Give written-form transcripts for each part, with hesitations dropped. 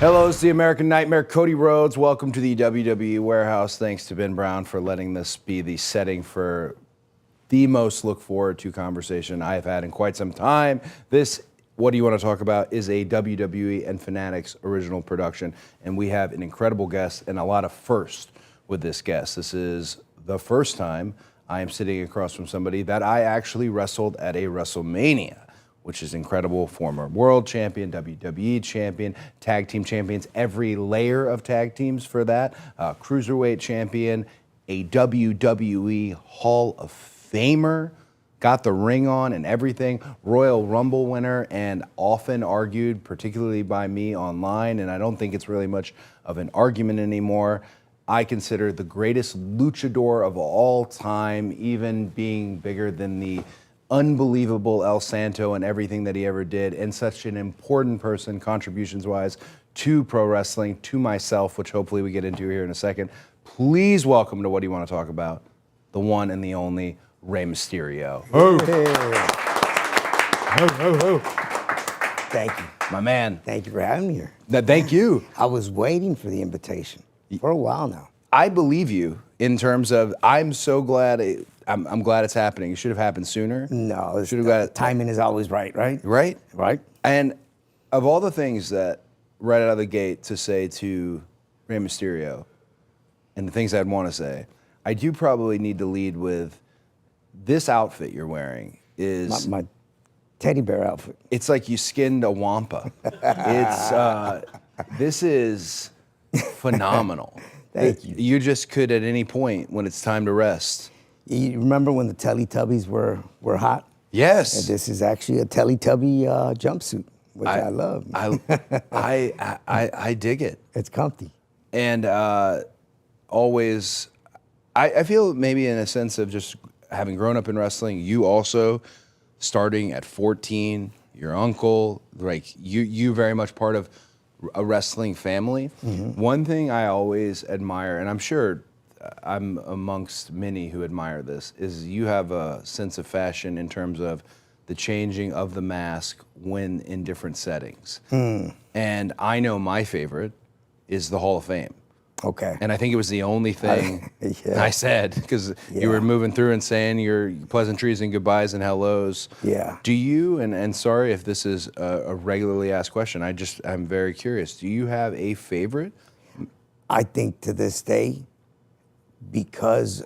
Hello, it's the American Nightmare, Cody Rhodes. Welcome to the WWE Warehouse. Thanks to Ben Brown for letting this be the setting for the most look forward to conversation I have had in quite some time. This, what do you want to talk about, is a WWE and Fanatics original production. And we have an incredible guest and a lot of firsts with this guest. This is the first time I am sitting across from somebody that I actually wrestled at a WrestleMania, which is incredible. Former world champion, WWE champion, tag team champions, every layer of tag teams for that. Cruiserweight champion, a WWE Hall of Famer, got the ring on and everything. Royal Rumble winner, and often argued, particularly by me online, and I don't think it's really much of an argument anymore. I consider the greatest luchador of all time, even being bigger than the unbelievable El Santo and everything that he ever did, and such an important person, contributions-wise, to pro wrestling, to myself, which hopefully we get into here in a second. Please welcome to What Do You Want to Talk About, the one and the only Rey Mysterio. Oh. Oh. Thank you. My man. Thank you for having me here. Thank you. I was waiting for the invitation for a while now. I believe you in terms of, I'm so glad, I'm glad it's happening. It should have happened sooner. No, timing is always right? Right? Right. And of all the things that, right out of the gate, to say to Rey Mysterio, and the things I'd want to say, I do probably need to lead with this outfit you're wearing is... My teddy bear outfit. It's like you skinned a wampa. This is phenomenal. Thank you. You just could at any point when it's time to rest. You remember when the Teletubbies were hot? Yes. And this is actually a Teletubby jumpsuit, which I love. I dig it. It's comfy. And always, I feel maybe in a sense of just having grown up in wrestling, you also starting at 14, your uncle, like you very much part of a wrestling family. Mm-hmm. One thing I always admire, and I'm sure I'm amongst many who admire this, is you have a sense of fashion in terms of the changing of the mask when in different settings. And I know my favorite is the Hall of Fame. Okay. And I think it was the only thing I said, because you were moving through and saying your pleasantries and goodbyes and hellos. Yeah. Do you, and sorry if this is a regularly asked question, I'm very curious, do you have a favorite? I think to this day, because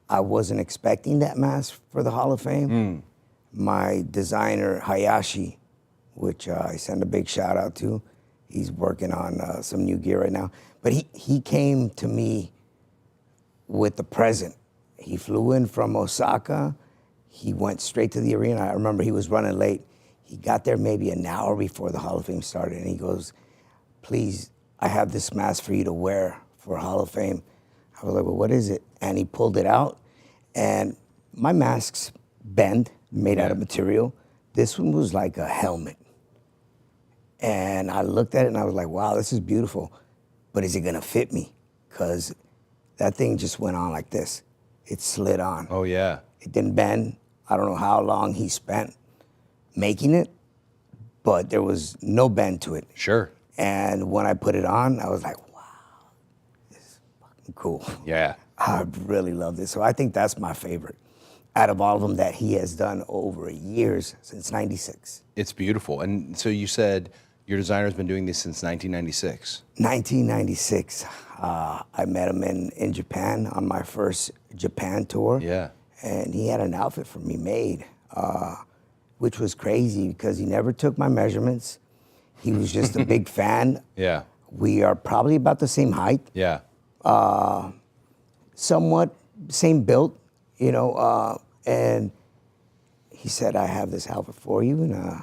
I wasn't expecting that mask for the Hall of Fame, my designer, Hayashi, which I send a big shout out to, he's working on some new gear right now. But he came to me with the present. He flew in from Osaka. He went straight to the arena. I remember he was running late. He got there maybe an hour before the Hall of Fame started, and he goes, "Please, I have this mask for you to wear for Hall of Fame." I was like, "Well, what is it?" And he pulled it out, and my masks bend, made out of material. This one was like a helmet. And I looked at it and I was like, wow, this is beautiful. But is it gonna fit me? Because that thing just went on like this. It slid on. Oh, yeah. It didn't bend. I don't know how long he spent making it, but there was no bend to it. Sure. And when I put it on, I was like, wow, this is fucking cool. Yeah. I really love this. So I think that's my favorite out of all of them that he has done over years, since '96. It's beautiful. And so you said your designer's been doing this since 1996. 1996. I met him in Japan on my first Japan tour. Yeah. And he had an outfit for me made, which was crazy because he never took my measurements. He was just a big fan. Yeah. We are probably about the same height. Yeah. Somewhat same build, you know, and he said, I have this outfit for you, and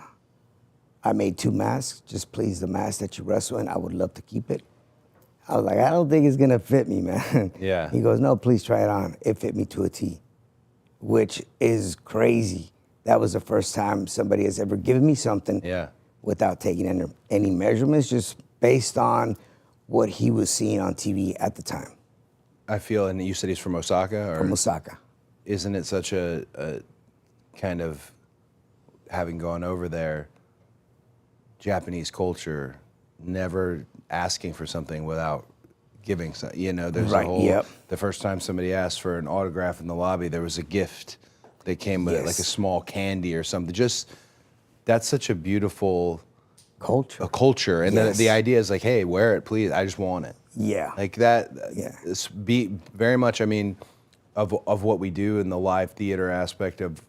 I made 2 masks. Just please, the mask that you wrestle in, I would love to keep it. I was like, I don't think it's gonna fit me, man. Yeah. He goes, no, please try it on. It fit me to a T, which is crazy. That was the first time somebody has ever given me something without taking any measurements, just based on what he was seeing on TV at the time. I feel, and you said he's from Osaka? Or from Osaka. Isn't it such a kind of, having gone over there, Japanese culture never asking for something without giving some, there's a Right, whole, yep. the first time somebody asked for an autograph in the lobby, there was a gift that came with it, like a Yes. small candy or something. Just, that's such a beautiful Culture. culture. And Yes. the idea is like, hey, wear it, please. I just want it. Yeah. Like that, Yeah. be very much, I mean, of what we do in the live theater aspect of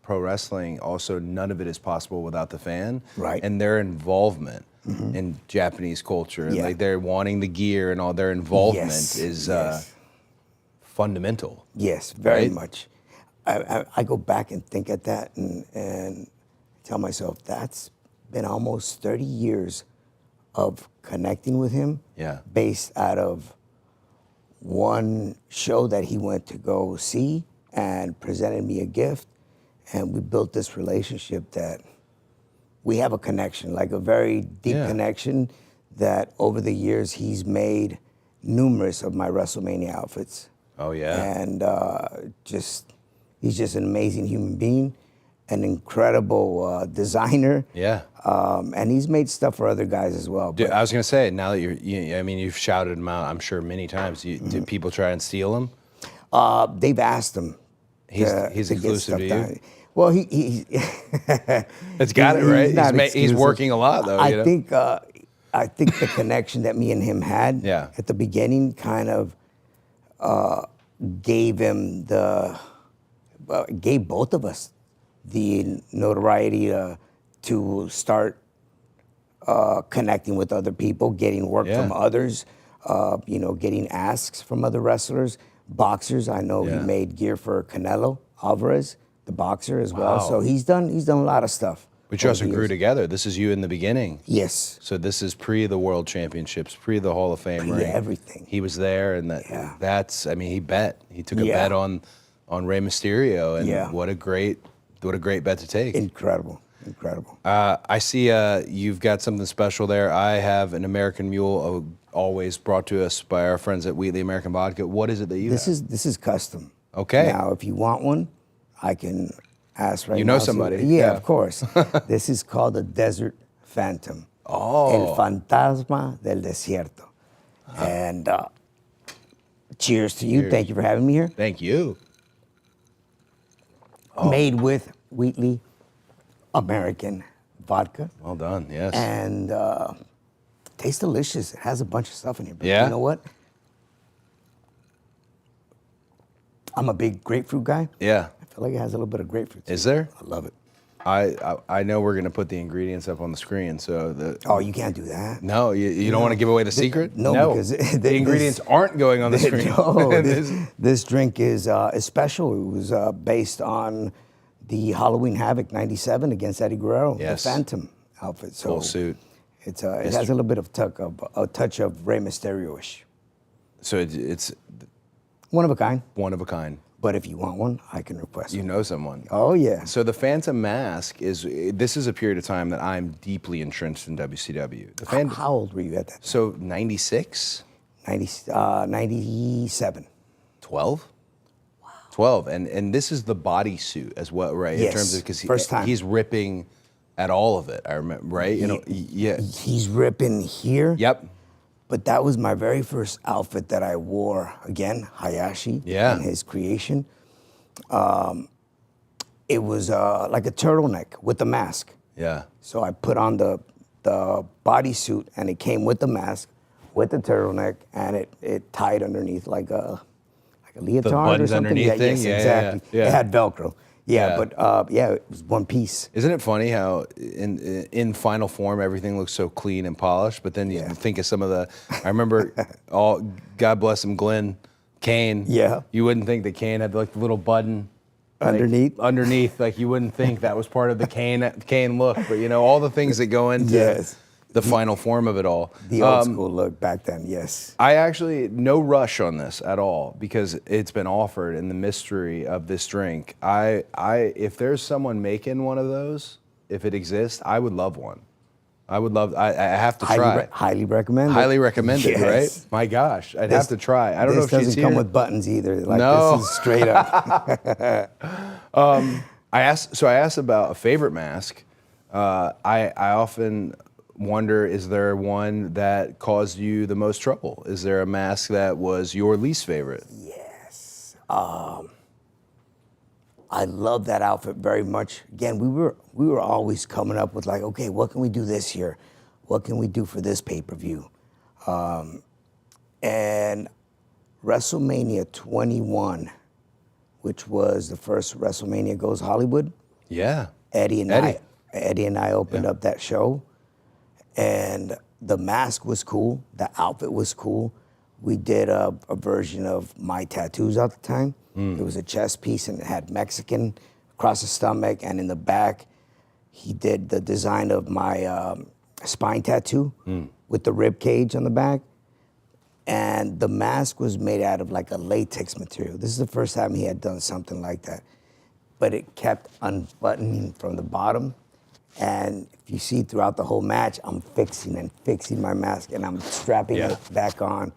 pro wrestling, also none of it is possible without the fan. Right. And their involvement in Japanese culture. And Yeah. like they're wanting the gear and all their involvement Yes. is Yes. fundamental. Yes, very Right? much. I go back and think at that and tell myself that's been almost 30 years of connecting with him. Yeah. Based out of one show that he went to go see and presented me a gift. And we built this relationship that we have a connection, like a very deep Yeah. connection that over the years he's made numerous of my WrestleMania outfits. Oh, yeah. And he's just an amazing human being, an incredible designer. Yeah. And he's made stuff for other guys as well. Dude, but- I was gonna say, now that you've shouted him out, I'm sure many times. Do people try and steal him? They've asked him. He's to get exclusive stuff to you? done. Well, he It's got it, right? not He's exclusive. working a lot, though. I think the connection that me and him had Yeah. at the beginning kind of gave him gave both of us the notoriety to start connecting with other people, getting work Yeah. from others, getting asks from other wrestlers, boxers. I know Yeah. he made gear for Canelo Alvarez, the boxer as well. Wow. So he's done a lot of stuff. But you also over the grew years. together. This is you in the beginning. Yes. So this is pre the World Championships, pre the Hall of Fame ring. Everything. He was there, and Yeah. he bet. He took a Yeah. bet on Rey Mysterio, and Yeah. what a great bet to take. Incredible. I see you've got something special there. I have an American Mule, always brought to us by our friends at Wheatley American Vodka. What is it that you have? This is custom. Okay. Now, if you want one, I can ask right now. You know see- somebody. Yeah, Yeah. of course. This is called the Desert Phantom. Oh. El Fantasma del Desierto. And cheers to you. Cheers. Thank you for having me here. Thank you. Made with Wheatley American Vodka. Well done. Yes. And tastes delicious. It has a bunch of stuff in here. But Yeah? you know what? I'm a big grapefruit guy. Yeah. I feel like it has a little bit of grapefruit. to Is it. there? I love it. I know we're gonna put the ingredients up on the screen, so Oh, you can't do that. No, you don't want to give away the secret? no, because the ingredients aren't going on the screen. No, this drink is special. It was based on the Halloween Havoc '97 against Eddie Guerrero, Yes. the Phantom outfit. So Full suit. it has a little bit of a touch of Rey Mysterio-ish. So it's One of a kind. one of a kind. But if you want one, I can request You one. know someone. Oh, yeah. So the Phantom Mask this is a period of time that I'm deeply entrenched in WCW. The How old were you at that? So 96? 97. 12? Wow. 12. And this is the bodysuit as well, right? In Yes, terms of because first time. he's ripping at all of it, I remember, right? Yeah. He's ripping here. Yep. But that was my very first outfit that I wore. Again, Hayashi Yeah. and his creation. It was like a turtleneck with a mask. Yeah. So I put on the bodysuit, and it came with the mask, with the turtleneck, and it tied underneath like a leotard or buttons something. underneath thing? Yes, Yeah, yeah, exactly. yeah. It had Velcro. Yeah, Yeah. but it was one piece. Isn't it funny how in final form everything looks so clean and polished, but then you think of some of the. I remember, God bless him, Glenn Kane. Yeah. You wouldn't think that Kane had like the little button Underneath? Underneath, like you wouldn't think that was part of the Kane look, but all the things that go into Yes. the final form of it all. The old school look back then, yes. I actually, no rush on this at all because it's been offered in the mystery of this drink. If there's someone making one of those, if it exists, I would love one. I have to try. Highly recommended. Highly recommended, Yes. right? My gosh, I'd have to try. I don't know if This she's doesn't here. come with buttons either. Like, No. this is straight up. I asked about a favorite mask. I often wonder, is there one that caused you the most trouble? Is there a mask that was your least favorite? Yes. I love that outfit very much. Again, we were always coming up with like, okay, what can we do this year? What can we do for this pay-per-view? And WrestleMania 21, which was the first WrestleMania Goes Hollywood. Yeah. Eddie and I opened up that show, and the mask was cool. The outfit was cool. We did a version of my tattoos at the time. It was a chest piece, and it had Mexican across the stomach, and in the back, he did the design of my spine tattoo with the rib cage on the back. And the mask was made out of like a latex material. This is the first time he had done something like that. But it kept unbuttoning from the bottom. And if you see throughout the whole match, I'm fixing my mask, and I'm strapping it back on.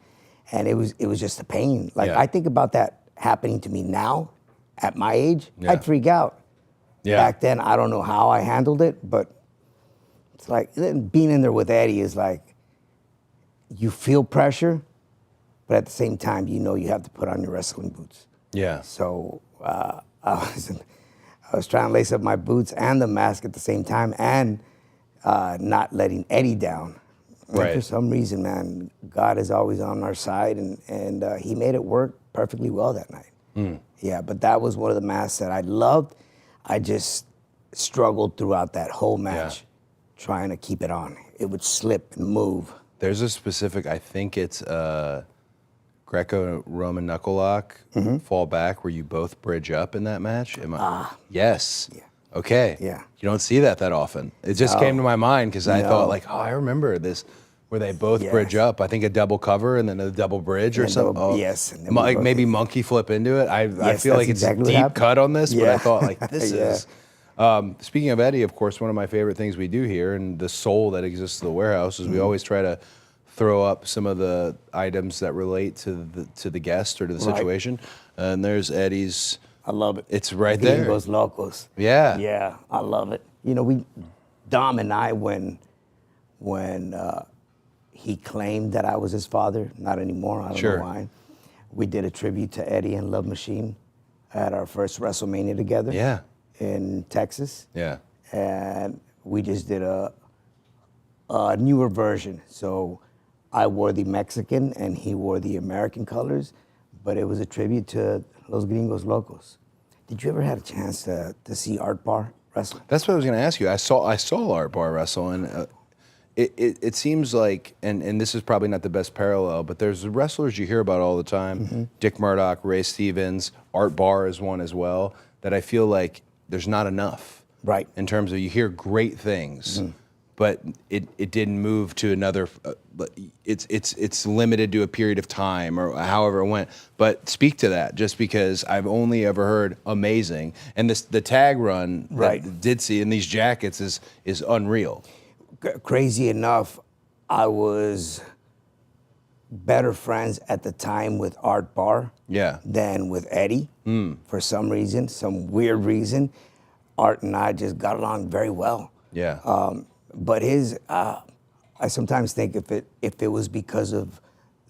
And it was just a pain. Like, I think about that happening to me now, at my age, I'd freak out. Back then, I don't know how I handled it, but it's like, being in there with Eddie is like, you feel pressure, but at the same time, you know you have to put on your wrestling boots. Yeah. So I was trying to lace up my boots and the mask at the same time, and not letting Eddie down. Right. For some reason, man, God is always on our side, and he made it work perfectly well that night. Yeah, but that was one of the masks that I loved. I just struggled throughout that whole match trying to keep it on. It would slip and move. There's a specific, I think it's Greco-Roman knuckle lock, fall back, where you both bridge up in that match. Yes. Yeah. Okay. Yeah. You don't see that often. It just came to my mind because I thought like, I remember this, where they both bridge up. I think a double cover and then a double bridge or something. Yes. And like maybe monkey flip into it. I feel like it's exactly a deep cut on this, but I thought like this is. Speaking of Eddie, of course, one of my favorite things we do here, and the soul that exists in the warehouse, is we always try to throw up some of the items that relate to the guest or to the situation. And there's Eddie's. I love it. It's right there. Gringos Locos. Yeah. Yeah, I love it. You know, Dom and I, when he claimed that I was his father, not anymore, I don't know why, we did a tribute to Eddie and Love Machine at our first WrestleMania together. Yeah. In Texas. Yeah. And we just did a newer version. So I wore the Mexican and he wore the American colors, but it was a tribute to Los Gringos Locos. Did you ever have a chance to see Art Bar wrestle? That's what I was going to ask you. I saw Art Bar wrestle, and it seems like, and this is probably not the best parallel, but there's wrestlers you hear about all the time. Dick Murdoch, Ray Stevens, Art Bar is one as well, that I feel like there's not enough. Right. In terms of, you hear great things, but it didn't move to another. It's limited to a period of time or however it went. But speak to that, just because I've only ever heard amazing, and the tag run that did see in these jackets is unreal. Crazy enough, I was better friends at the time with Art Bar than with Eddie. For some reason, some weird reason, Art and I just got along very well. Yeah. But I sometimes think if it was because of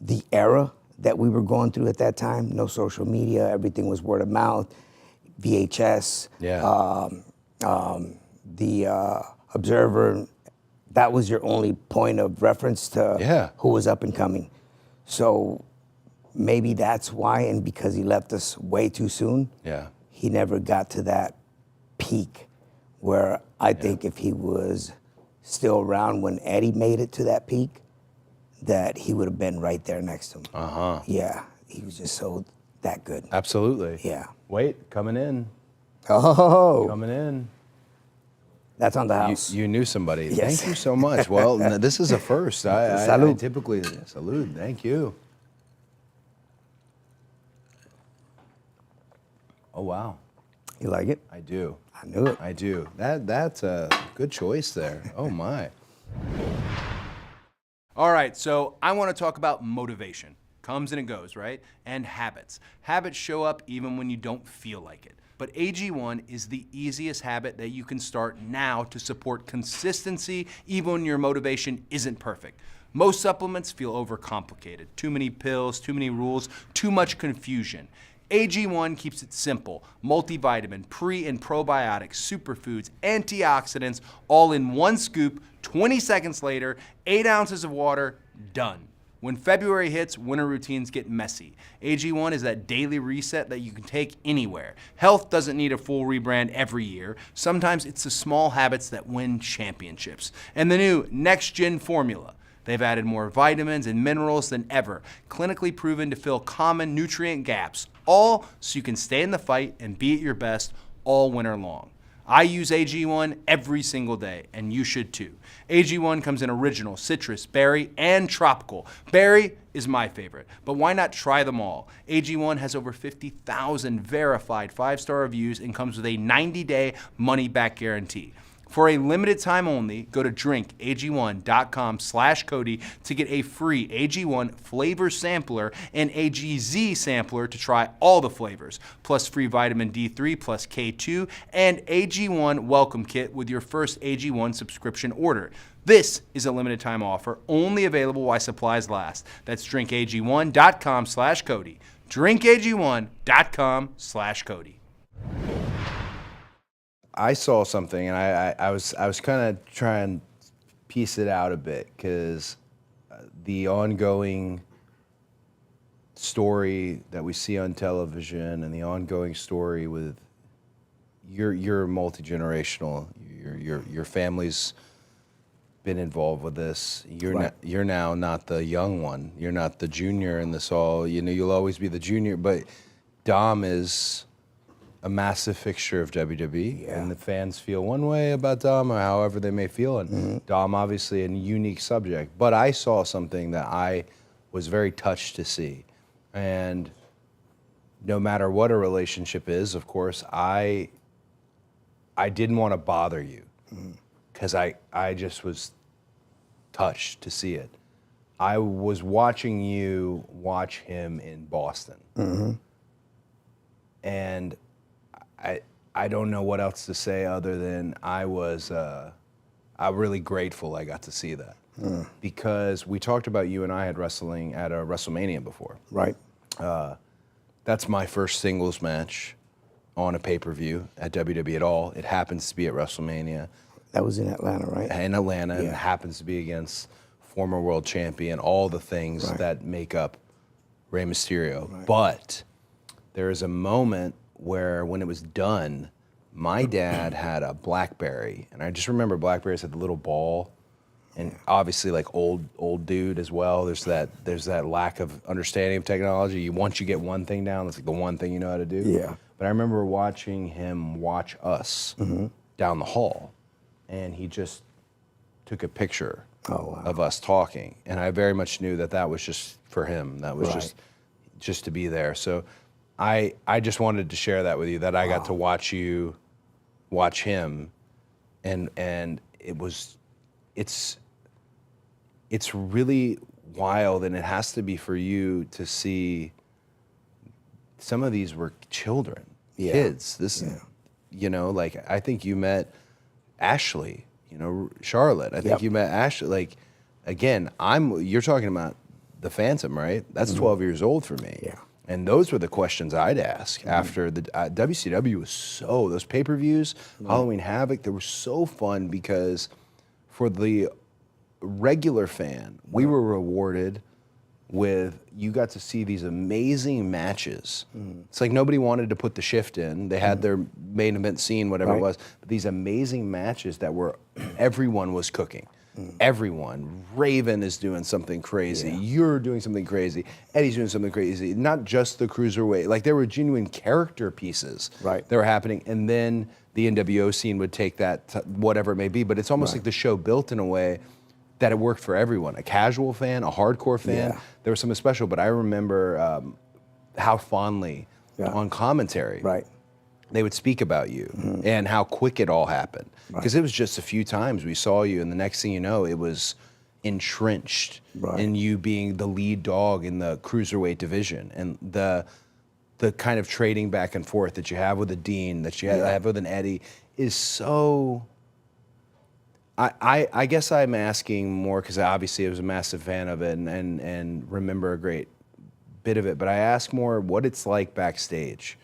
the era that we were going through at that time, no social media, everything was word of mouth, VHS, the Observer, that was your only point of reference to who was up and coming. So maybe that's why, and because he left us way too soon, he never got to that peak where I think if he was still around when Eddie made it to that peak, that he would have been right there next to him. Yeah, he was just that good. Absolutely. Yeah. Wait, coming in. Oh. Coming in. That's on the house. You knew somebody. Yes. Thank you so much. Well, this is a first. I typically salute. Thank you. Oh, wow. You like it? I do. I knew it. I do. That's a good choice there. Oh, my. All right, so I want to talk about motivation. Comes and it goes, right? And habits. Habits show up even when you don't feel like it. but AG1 is the easiest habit that you can start now to support consistency even when your motivation isn't perfect. Most supplements feel overcomplicated. Too many pills, too many rules, too much confusion. AG1 keeps it simple. Multivitamin, pre and probiotics, superfoods, antioxidants, all in one scoop, 20 seconds later, 8 ounces of water, done. When February hits, winter routines get messy. AG1 is that daily reset that you can take anywhere. Health doesn't need a full rebrand every year. Sometimes it's the small habits that win championships. And the new Next Gen formula. They've added more vitamins and minerals than ever, clinically proven to fill common nutrient gaps, all so you can stay in the fight and be at your best all winter long. I use AG1 every single day, and you should too. AG1 comes in original, citrus, berry, and tropical. Berry is my favorite, but why not try them all? AG1 has over 50,000 verified 5-star reviews and comes with a 90-day money-back guarantee. For a limited time only, go to drinkag1.com/Cody to get a free AG1 flavor sampler and AGZ sampler to try all the flavors, plus free vitamin D3 plus K2 and AG1 welcome kit with your first AG1 subscription order. This is a limited time offer, only available while supplies last. That's drinkag1.com/Cody. drinkag1.com/Cody. I saw something, and I was kind of trying to piece it out a bit, because the ongoing story that we see on television and the ongoing story with you're multi-generational. Your family's been involved with this. You're now not the young one. You're not the junior in this all. You know, you'll always be the junior, but Dom is a massive fixture of WWE, and the fans feel one way about Dom, or however they may feel, and Dom obviously a unique subject. But I saw something that I was very touched to see, and no matter what a relationship is, of course, I didn't want to bother you, because I just was touched to see it. I was watching you watch him in Boston, and I don't know what else to say other than I'm really grateful I got to see that, because we talked about you and I had wrestling at a WrestleMania before. Right. That's my first singles match on a pay-per-view at WWE at all. It happens to be at WrestleMania. That was in Atlanta, right? In Atlanta, and it happens to be against former world champion, all the things that make up Rey Mysterio. Right. But there is a moment where, when it was done, my dad had a BlackBerry, and I just remember BlackBerries had the little ball, and obviously, like, old dude as well. There's that lack of understanding of technology. Once you get one thing down, that's like the one thing you know how to do. Yeah. But I remember watching him watch us down the hall, and he just took a picture of us talking, and I very much knew that was just for him. That was just to be there. So I just wanted to share that with you, that I got to watch you watch him, and it's really wild, and it has to be for you to see some of these were children, kids. This is, you know, like, I think you met Ashley, you know, Charlotte. I think you met Ashley. Like, again, you're talking about the Phantom, right? That's 12 years old for me. Yeah. And those were the questions I'd ask after the WCW was those pay-per-views, Halloween Havoc, they were so fun, because for the regular fan, we were rewarded with, you got to see these amazing matches. It's like nobody wanted to put the shift in. They had their main event scene, whatever it was, but these amazing matches that were, everyone was cooking. Everyone. Raven is doing something crazy. You're doing something crazy. Eddie's doing something crazy. Not just the cruiserweight. Like, there were genuine character pieces that were happening. And then the NWO scene would take that to whatever it may be. But it's almost like the show built in a way that it worked for everyone. A casual fan, a hardcore fan. There was something special. But I remember how fondly on commentary they would speak about you and how quick it all happened. Because it was just a few times we saw you, and the next thing you know, it was entrenched in you being the lead dog in the cruiserweight division. And the kind of trading back and forth that you have with a Dean, that you have with an Eddie, is so. I guess I'm asking more because obviously I was a massive fan of it and remember a great bit of it. But I ask more what it's like backstage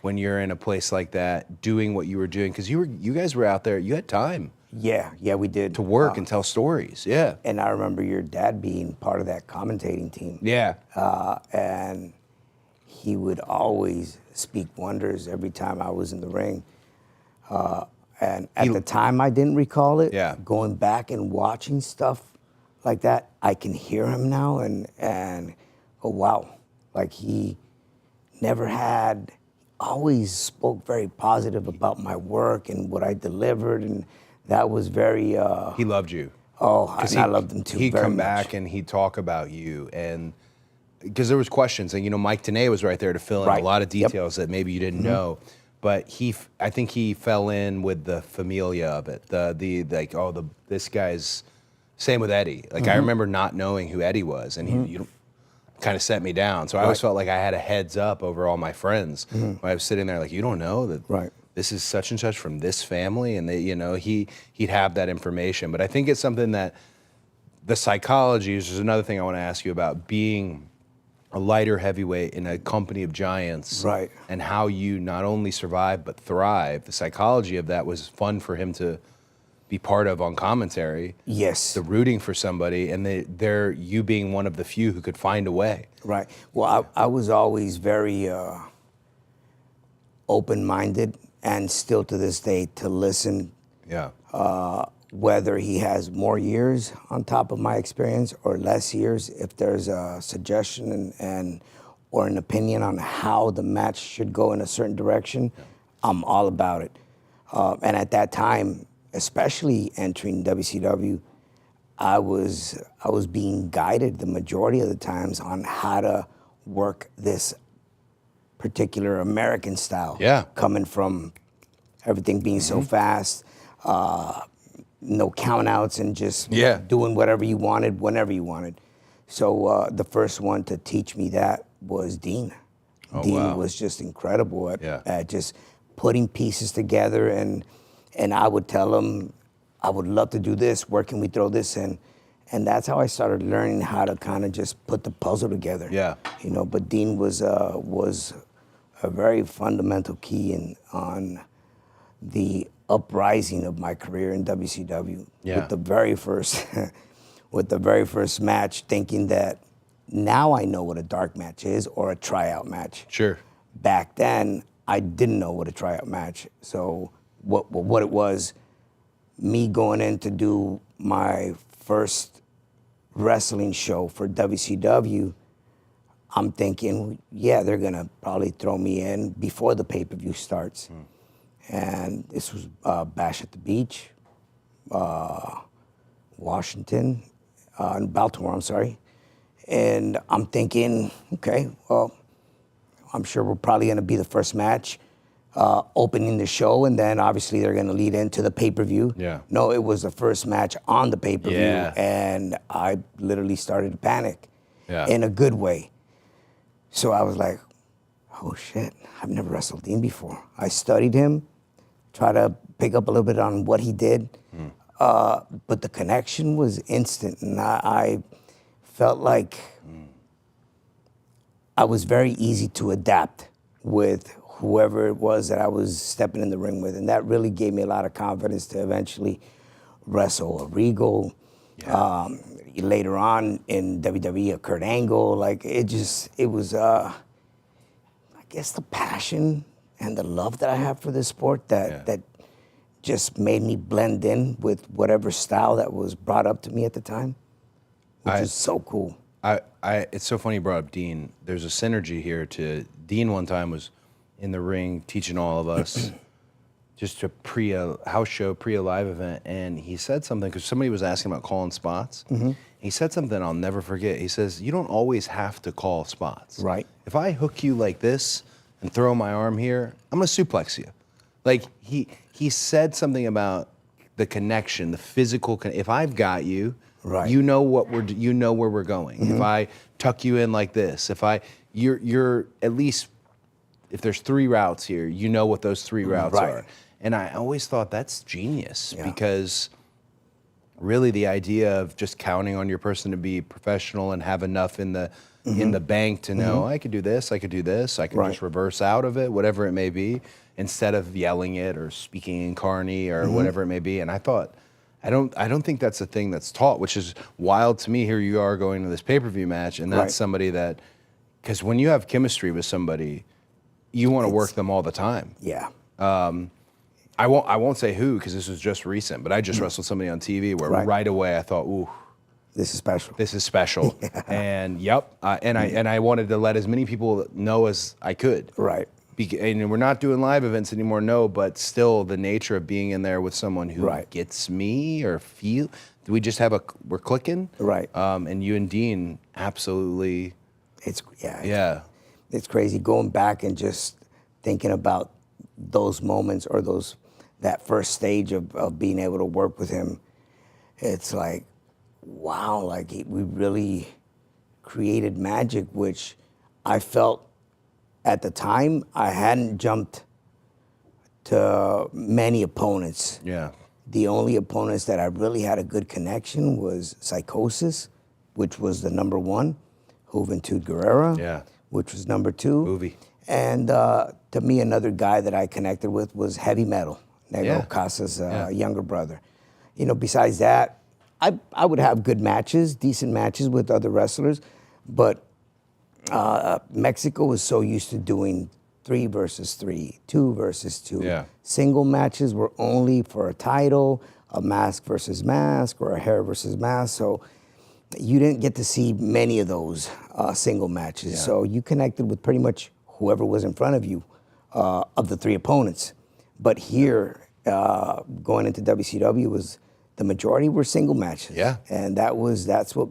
when you're in a place like that, doing what you were doing, because you guys were out there. You had time. Yeah, we did. To work and tell stories. Yeah. And I remember your dad being part of that commentating team. Yeah. And he would always speak wonders every time I was in the ring. And at the time, I didn't recall it. Yeah. Going back and watching stuff like that, I can hear him now and go, wow. Like he always spoke very positive about my work and what I delivered. And that was very... he loved you. Oh, I loved him too. He'd very come much. back and he'd talk about you, and because there was questions, and Mike Tenay was right there to fill in a lot of details that maybe you didn't know, but I think he fell in with the familia of it. This guy's same with Eddie. Like I remember not knowing who Eddie was, and he kind of set me down. So I always felt like I had a heads up over all my friends when I was sitting there, like you don't know that. This is such and such from this family, and he'd have that information. But I think it's something that the psychology is another thing I want to ask you about, being a lighter heavyweight in a company of giants, and how you not only survive but thrive. The psychology of that was fun for him to be part of on commentary. Yes. The rooting for somebody, and they're you being one of the few who could find a way. Right. Well, I was always very open-minded, and still to this day, to listen. Yeah. Whether he has more years on top of my experience or less years, if there's a suggestion or an opinion on how the match should go in a certain direction, I'm all about it. And at that time, especially entering WCW, I was being guided the majority of the times on how to work this particular American style. Yeah. Coming from everything being so fast, no count-outs, and just doing whatever you wanted, whenever you wanted. So the first one to teach me that was Dean. Dean was just incredible at just putting pieces together, and I would tell him, I would love to do this, where can we throw this in? And that's how I started learning how to kind of just put the puzzle together. Yeah. But Dean was a very fundamental key on the uprising of my career in WCW. With the very first match, thinking that now I know what a dark match is or a tryout match. Sure. Back then, I didn't know what a tryout match. So what it was, me going in to do my first wrestling show for WCW, I'm thinking, they're gonna probably throw me in before the pay-per-view starts. And this was Bash at the Beach, Washington, Baltimore, I'm sorry. And I'm thinking, okay, well, I'm sure we're probably gonna be the first match opening the show, and then obviously they're gonna lead into the pay-per-view. Yeah. No, it was the first match on the pay-per-view, and I literally started to panic in a good way. So I was like, oh shit, I've never wrestled Dean before. I studied him, try to pick up a little bit on what he did, but the connection was instant, and I felt like I was very easy to adapt with whoever it was that I was stepping in the ring with, and that really gave me a lot of confidence to eventually wrestle a Regal. Later on in WWE, a Kurt Angle. Like it was, I guess, the passion and the love that I have for this sport that just made me blend in with whatever style that was brought up to me at the time, which is so cool. It's so funny you brought up Dean. There's a synergy here to Dean. One time was in the ring teaching all of us just a house show, pre-live event, and he said something because somebody was asking about calling spots. He said something I'll never forget. He says, you don't always have to call spots. Right. If I hook you like this and throw my arm here, I'm gonna suplex you. Like he said something about the connection, the physical. If I've got you, you know where we're going. If I tuck you in like this, you're at least if there's 3 routes here, you know what those 3 routes Right. are. And I always thought that's genius Yeah. because really the idea of just counting on your person to be professional and have enough in the bank to know I could do this, I can Right. just reverse out of it, whatever it may be, instead of yelling it or speaking in carny or whatever it may be. And I thought, I don't think that's a thing that's taught, which is wild to me. Here you are going to this pay-per-view match, and that's Right. somebody that, because when you have chemistry with somebody, you want to work them all the time. Yeah. I won't say who because this was just recent, but I just wrestled somebody on TV where right away I thought, ooh, This is special. this is special. And I wanted to let as many people know as I could. Right. And we're not doing live events anymore, no, but still the nature of being in there with someone who Right. gets me or feel, we just have we're clicking. Right. And you and Dean, absolutely. Yeah. It's crazy going back and just thinking about those moments or that first stage of being able to work with him. It's like, wow, like we really created magic, which I felt at the time I hadn't jumped to many opponents. Yeah. The only opponents that I really had a good connection was Psychosis, which was the number 1, Juventud Guerrero, Yeah. which was number 2. Movie. And to me, another guy that I connected with was Heavy Metal, Negro Yeah. Casa's younger brother. Besides that, I would have good matches, decent matches with other wrestlers, but Mexico was so used to doing 3 versus 3, 2 versus 2. Yeah. Single matches were only for a title, a mask versus mask, or a hair versus mask. So you didn't get to see many of those single matches. Yeah. So you connected with pretty much whoever was in front of you of the 3 opponents. But here, going into WCW, the majority were single matches. Yeah. And that's what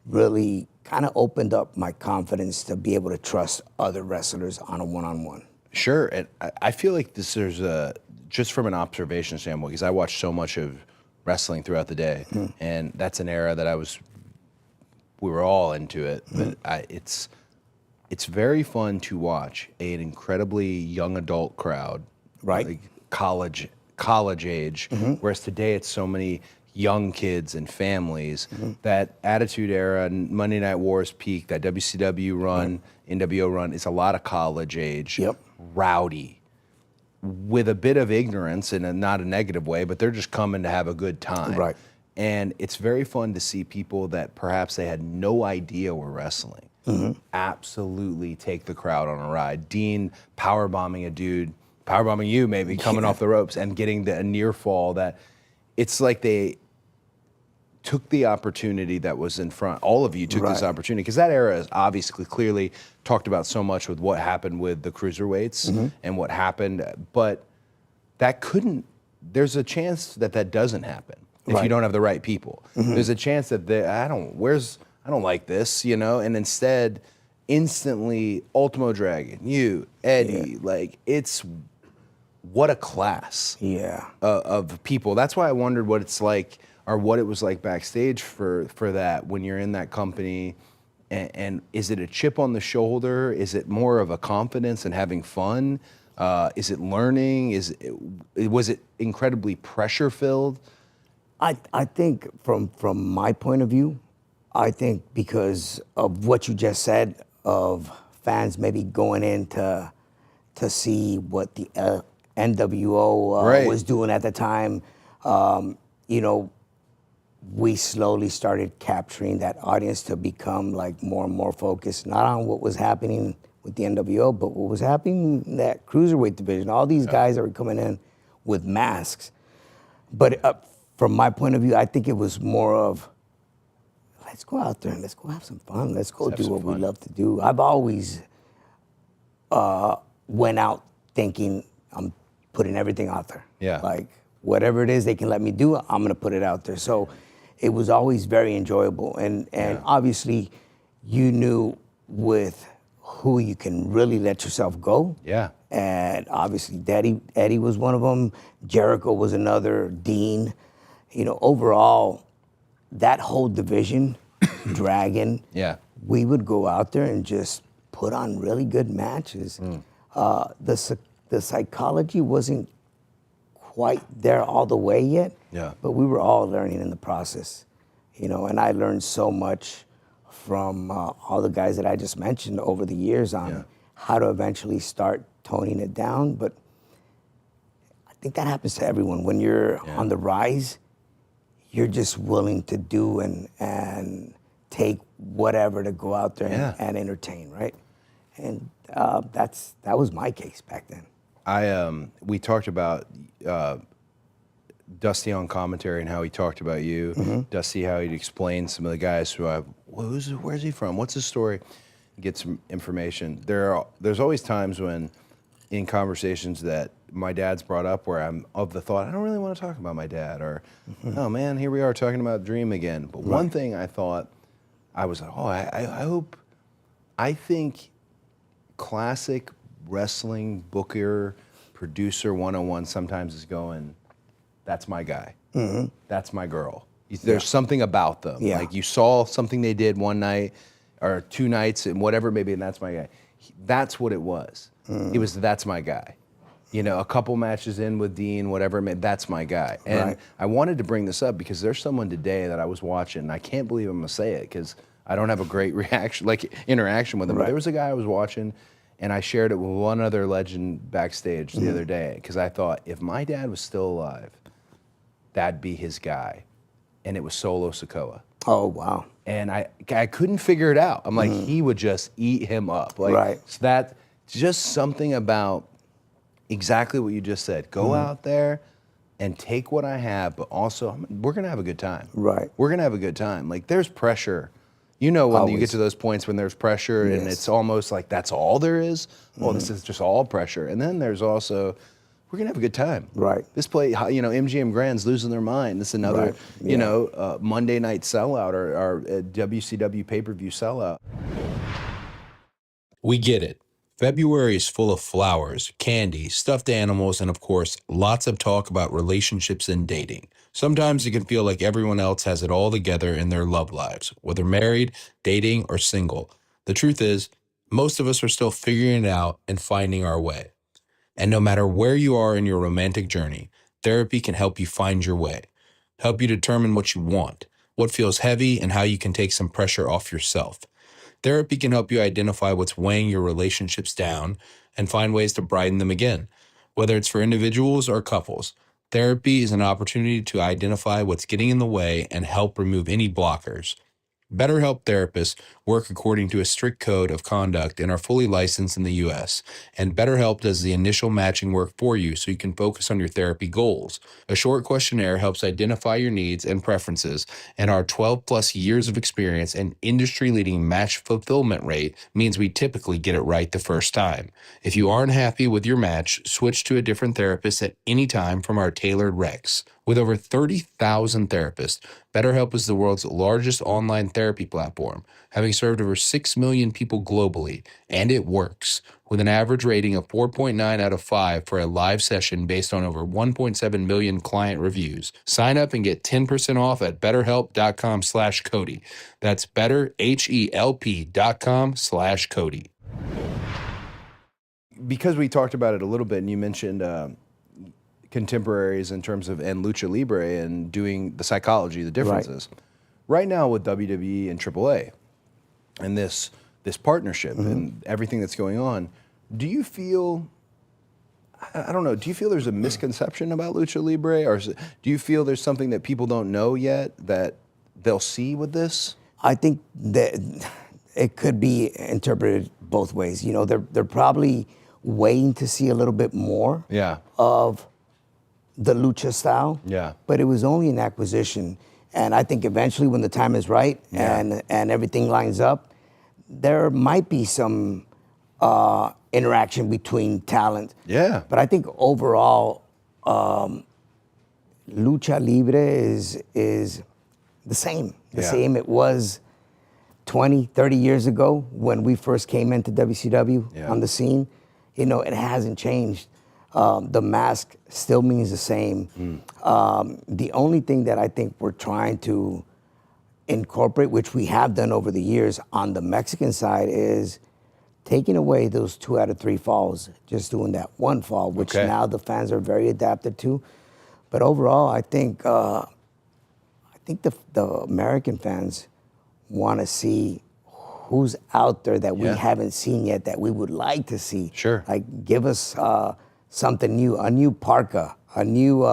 really kind of opened up my confidence to be able to trust other wrestlers on a one-on-one. Sure, and I feel like there's just from an observation standpoint, because I watch so much of wrestling throughout the day, and that's an era that we were all into it. But it's very fun to watch an incredibly young adult crowd, Right. like college age, whereas today it's so many young kids and families. That Attitude Era, Monday Night Wars peak, that WCW run, NWO run, is a lot of college age, rowdy, with a bit of ignorance in not a negative way, but they're just coming to have a good time. Right. And it's very fun to see people that perhaps they had no idea were wrestling absolutely take the crowd on a ride. Dean powerbombing a dude, powerbombing you maybe, coming off the ropes and getting a near fall, that it's like they took the opportunity that was in front. All of you took this opportunity, because that era is obviously clearly talked about so much with what happened with the cruiserweights and what happened, but there's a chance that doesn't happen if you don't have the right people. There's a chance that I don't like this, and instead instantly Ultimo Dragon, you, Eddie, like what a class of people. That's why I wondered what it's like, or what it was like backstage for that when you're in that company. And is it a chip on the shoulder? Is it more of a confidence and having fun? Is it learning? Was it incredibly pressure filled? I think from my point of view, I think because of what you just said, of fans maybe going in to see what the NWO was doing at the time, we slowly started capturing that audience to become like more and more focused, not on what was happening with the NWO, but what was happening in that cruiserweight division. All these guys that were coming in with masks. But from my point of view, I think it was more of, let's go out there and let's go have some fun. Let's go do what we love to do. I've always went out thinking I'm putting everything out there. Yeah. Like whatever it is they can let me do, I'm gonna put it out there. So it was always very enjoyable. And obviously you knew with who you can really let yourself go. Yeah. And obviously Eddie was one of them. Jericho was another. Dean. Overall, that whole division, Dragon, we would go out there and just put on really good matches. The psychology wasn't quite there all the way yet. Yeah. But we were all learning in the process, and I learned so much from all the guys that I just mentioned over the years on how to eventually start toning it down. But I think that happens to everyone. When you're on the rise, you're just willing to do and take whatever to go out there and entertain, right? And that was my case back then. We talked about Dusty on commentary and how he talked about you. Dusty, how he'd explain some of the guys who where's he from? What's his story? Get some information. There's always times when in conversations that my dad's brought up where I'm of the thought, I don't really want to talk about my dad, or, oh man, here we are talking about Dream again. But one thing I thought, I was like, I think classic wrestling booker, producer 101 sometimes is going, that's my guy. That's my girl. There's something about them. Yeah. Like you saw something they did one night or two nights and whatever maybe, and that's my guy. That's what it was. It was, that's my guy. A couple matches in with Dean, whatever, that's my guy. And I wanted to bring this up because there's someone today that I was watching, and I can't believe I'm gonna say it because I don't have a great interaction with him. But there was a guy I was watching, and I shared it with one other legend backstage the other day because I thought, if my dad was still alive, that'd be his guy. And it was Solo Sikoa. Oh, wow. And I couldn't figure it out. I'm like, he would just eat him up. Like, so that's just something about exactly what you just said. Go out there and take what I have, but also we're going to have a good time. Right. We're going to have a good time. Like, there's pressure. When you get to those points when there's pressure and it's almost like that's all there is. Well, this is just all pressure. And then there's also, we're going to have a good time. Right. This play, MGM Grand's losing their mind. This is another, Monday night sellout or WCW pay-per-view sellout. We get it. February is full of flowers, candy, stuffed animals, and of course, lots of talk about relationships and dating. Sometimes it can feel like everyone else has it all together in their love lives, whether married, dating, or single. The truth is, most of us are still figuring it out and finding our way. And no matter where you are in your romantic journey, therapy can help you find your way, help you determine what you want, what feels heavy, and how you can take some pressure off yourself. Therapy can help you identify what's weighing your relationships down and find ways to brighten them again. Whether it's for individuals or couples, therapy is an opportunity to identify what's getting in the way and help remove any blockers. BetterHelp therapists work according to a strict code of conduct and are fully licensed in the U.S., and BetterHelp does the initial matching work for you so you can focus on your therapy goals. A short questionnaire helps identify your needs and preferences, and our 12-plus years of experience and industry-leading match fulfillment rate means we typically get it right the first time. If you aren't happy with your match, switch to a different therapist at any time from our tailored recs. With over 30,000 therapists, BetterHelp is the world's largest online therapy platform, having served over 6 million people globally, and it works. With an average rating of 4.9 out of 5 for a live session based on over 1.7 million client reviews. Sign up and get 10% off at betterhelp.com/Cody. That's betterhelp.com/Cody. Because we talked about it a little bit, and you mentioned contemporaries in terms of and Lucha Libre and doing the psychology, the differences. Right now with WWE and AAA and this partnership and everything that's going on, do you feel, I don't know, do you feel there's a misconception about Lucha Libre, or do you feel there's something that people don't know yet that they'll see with this? I think that it could be interpreted both ways. They're probably waiting to see a little bit more of the lucha style. Yeah. But it was only an acquisition. And I think eventually when the time is right and everything lines up, there might be some interaction between talent. Yeah. But I think overall, Lucha Libre is the same. The same it was 20, 30 years ago when we first came into WCW on the scene. It hasn't changed. The mask still means the same. The only thing that I think we're trying to incorporate, which we have done over the years on the Mexican side, is taking away those 2 out of 3 falls, just doing that one fall, which now the fans are very adapted to. But overall, I think the American fans want to see who's out there that we haven't seen yet that we would like to see. Sure. Like, give us something new, a new Parka, a new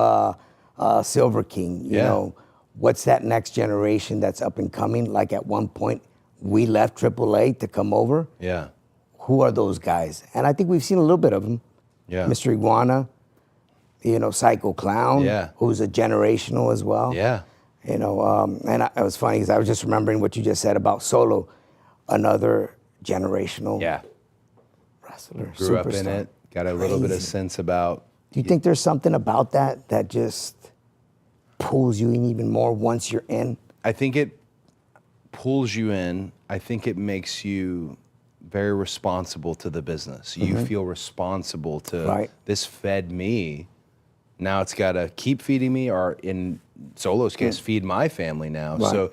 Silver King. You know, what's that next generation that's up and coming? Like, at one point, we left AAA to come over. Yeah. Who are those guys? And I think we've seen a little bit of them. Yeah. Mr. Iguana, you know, Psycho Clown, who's a generational as well. Yeah. You know, and it was funny because I was just remembering what you just said about Solo, another generational wrestler. Grew up in it, got a little bit of sense about. Do you think there's something about that just pulls you in even more once you're in? I think it pulls you in. I think it makes you very responsible to the business. You feel responsible to, this fed me. Now it's got to keep feeding me, or in Solo's case, feed my family now. So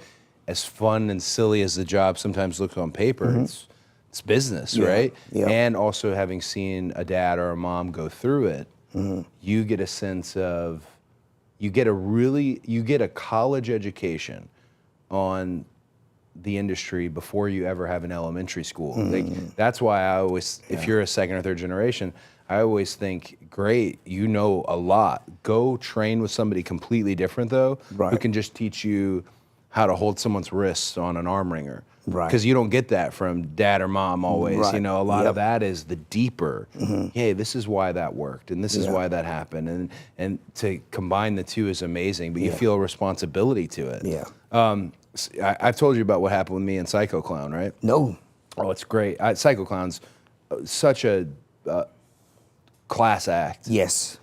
as fun and silly as the job sometimes looks on paper, it's business, right? And also having seen a dad or a mom go through it, you get a sense of, you get a college education on the industry before you ever have an elementary school. Like, that's why I always, if you're a second or third generation, I always think, great, you know a lot. Go train with somebody completely different, though, who can just teach you how to hold someone's wrists on an arm wringer. Because you don't get that from dad or mom always. You know, a lot of that is the deeper, hey, this is why that worked, and this is why that happened. And to combine the two is amazing, but you feel a responsibility to it. I've told you about what happened with me and Psycho Clown, right? No. Oh, it's great. Psycho Clown's such a class act. Yes.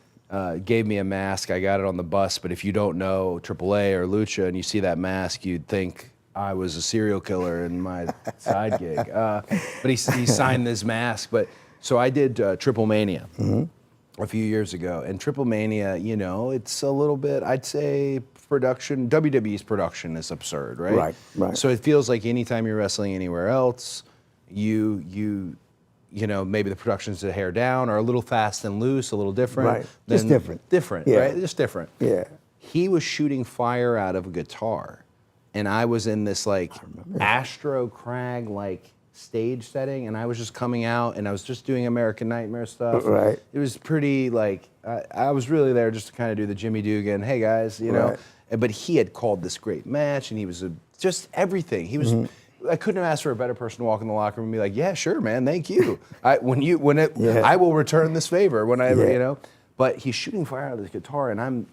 Gave me a mask. I got it on the bus, but if you don't know AAA or Lucha and you see that mask, you'd think I was a serial killer in my side gig. But he signed this mask. But so I did Triple Mania a few years ago. And Triple Mania, you know, it's a little bit, I'd say, production, WWE's production is absurd, right? Right. So it feels like anytime you're wrestling anywhere else, you know, maybe the production's a hair down or a little fast and loose, a little different. Right. Just different. Different, right? Just different. Yeah. He was shooting fire out of a guitar, and I was in this like Astro Crag like stage setting, and I was just coming out, and I was just doing American Nightmare stuff. Right. It was pretty like I was really there just to kind of do the Jimmy Dugan, hey guys, you know. But he had called this great match, and he was just everything. He was. I couldn't have asked for a better person to walk in the locker room and be like, "Yeah, sure, man, thank you. I will return this favor when I ever, you know." But he's shooting fire out of his guitar, and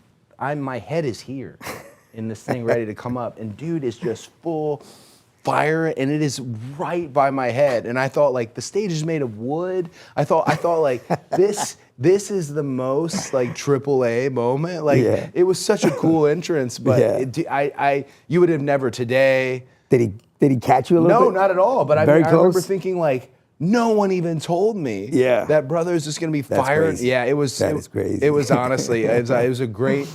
my head is here, in this thing ready to come up, and dude is just full fire, and it is right by my head, and I thought like the stage is made of wood. I thought like this is the most like AAA moment. Like it was such a cool entrance, but you would have never today. Did he catch you a little bit? No, not at all. But I remember thinking like, no one even told me that Brothers is going to be firing. Yeah, it was. That is crazy. It was honestly, it was a great,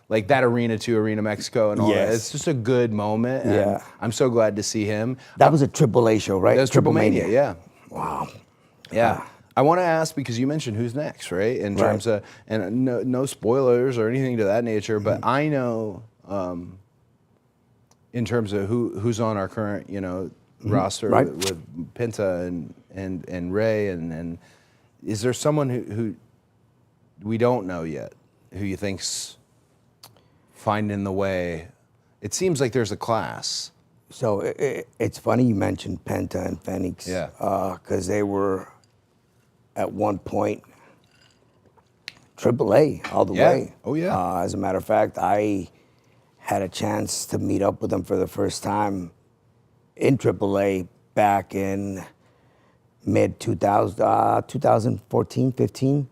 like that Arena 2, Arena Mexico, and all that. It's just a good moment. And I'm so glad to see him. That was a AAA show, right? That was Triple Mania. Yeah. Wow. Yeah. I want to ask, because you mentioned who's next, right? In terms of, and no spoilers or anything to that nature, but I know. In terms of who's on our current, you know, roster with Penta and Rey, and is there someone who we don't know yet, who you think's finding the way? It seems like there's a class. So it's funny you mentioned Penta and Fanatics, because they were at one point AAA all the way. Oh yeah. As a matter of fact, I had a chance to meet up with them for the first time in AAA back in mid-2000, 2014, 15,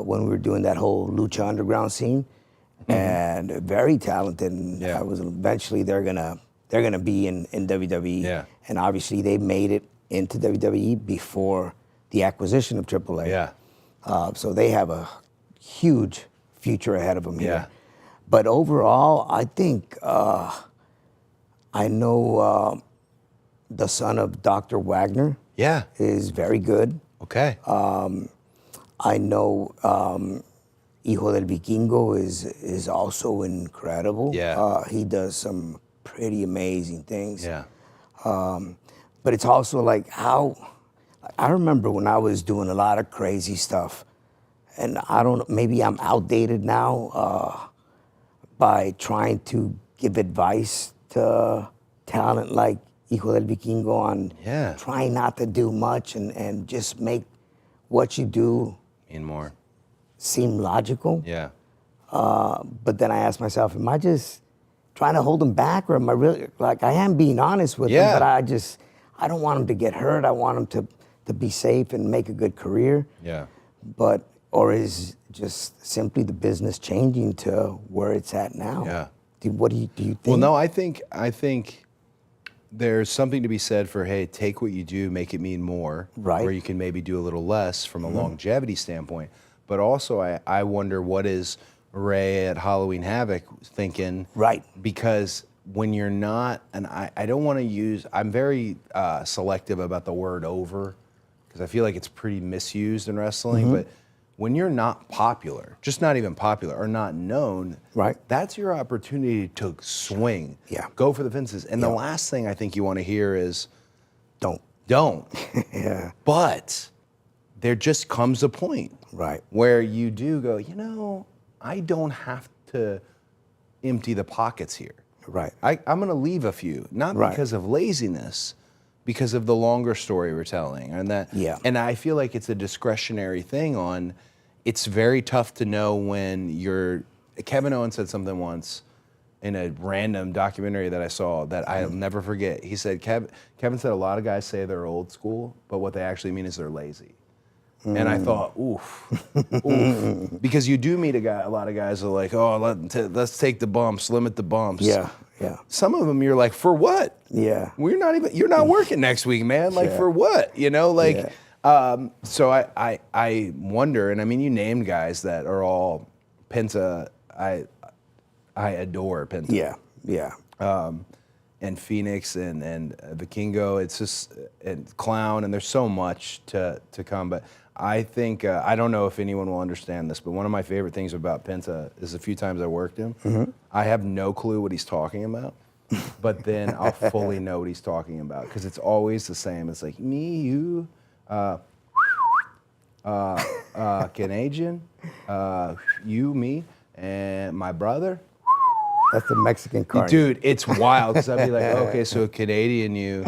when we were doing that whole Lucha Underground scene. And very talented. And I was eventually they're gonna be in WWE. Yeah. And obviously they made it into WWE before the acquisition of AAA. Yeah. So they have a huge future ahead of them here. Yeah. But overall, I think I know the son of Dr. Wagner. Yeah. is very good. Okay. I know Hijo del Vikingo is also incredible. Yeah. He does some pretty amazing things. Yeah. But it's also like how I remember when I was doing a lot of crazy stuff, and I don't know, maybe I'm outdated now by trying to give advice to talent like Hijo del Vikingo on Yeah. trying not to do much and just make what you do Mean more. seem logical. Yeah. But then I asked myself, am I just trying to hold them back, or am I really, like, I am being honest with them, but I don't want them to get hurt. I want them to be safe and make a good career. Yeah. But, or is just simply the business changing to where it's at now? Yeah. What do you think? Well, no, I think there's something to be said for, hey, take what you do, make it mean more. Right. Where you can maybe do a little less from a longevity standpoint. But also, I wonder what is Rey at Halloween Havoc thinking. Right. Because when you're not, and I don't want to use, I'm very selective about the word over, because I feel like it's pretty misused in wrestling. But when you're not popular, just not even popular or not known, Right. that's your opportunity to swing. Yeah. Go for the fences. And the last thing I think you want to hear is Don't. Yeah. But there just comes a point Right. where you do go, I don't have to empty the pockets here. Right. I'm going to leave a few, not Right. because of laziness, because of the longer story we're telling. And I feel like it's a discretionary thing on, it's very tough to know when Kevin Owens said something once in a random documentary that I saw that I'll never forget. He said, Kevin said a lot of guys say they're old school, but what they actually mean is they're lazy. And I thought, oof, because you do meet a lot of guys who are like, oh, let's take the bumps, limit the bumps. Yeah. Yeah. Some of them you're like, for what? Yeah. You're not working next week, man. Like, for what? So I wonder, and I mean, you named guys that are all Penta. I adore Penta. Yeah. Yeah. And Phoenix and Vikingo. It's just, and Clown, and there's so much to come. But I think, I don't know if anyone will understand this, but one of my favorite things about Penta is a few times I worked him, I have no clue what he's talking about, but then I'll fully know what he's talking about, because it's always the same. It's like, me, you, Canadian, you, me, and my brother. That's the Mexican card. Dude, it's wild, because I'd be like, okay, so Canadian you,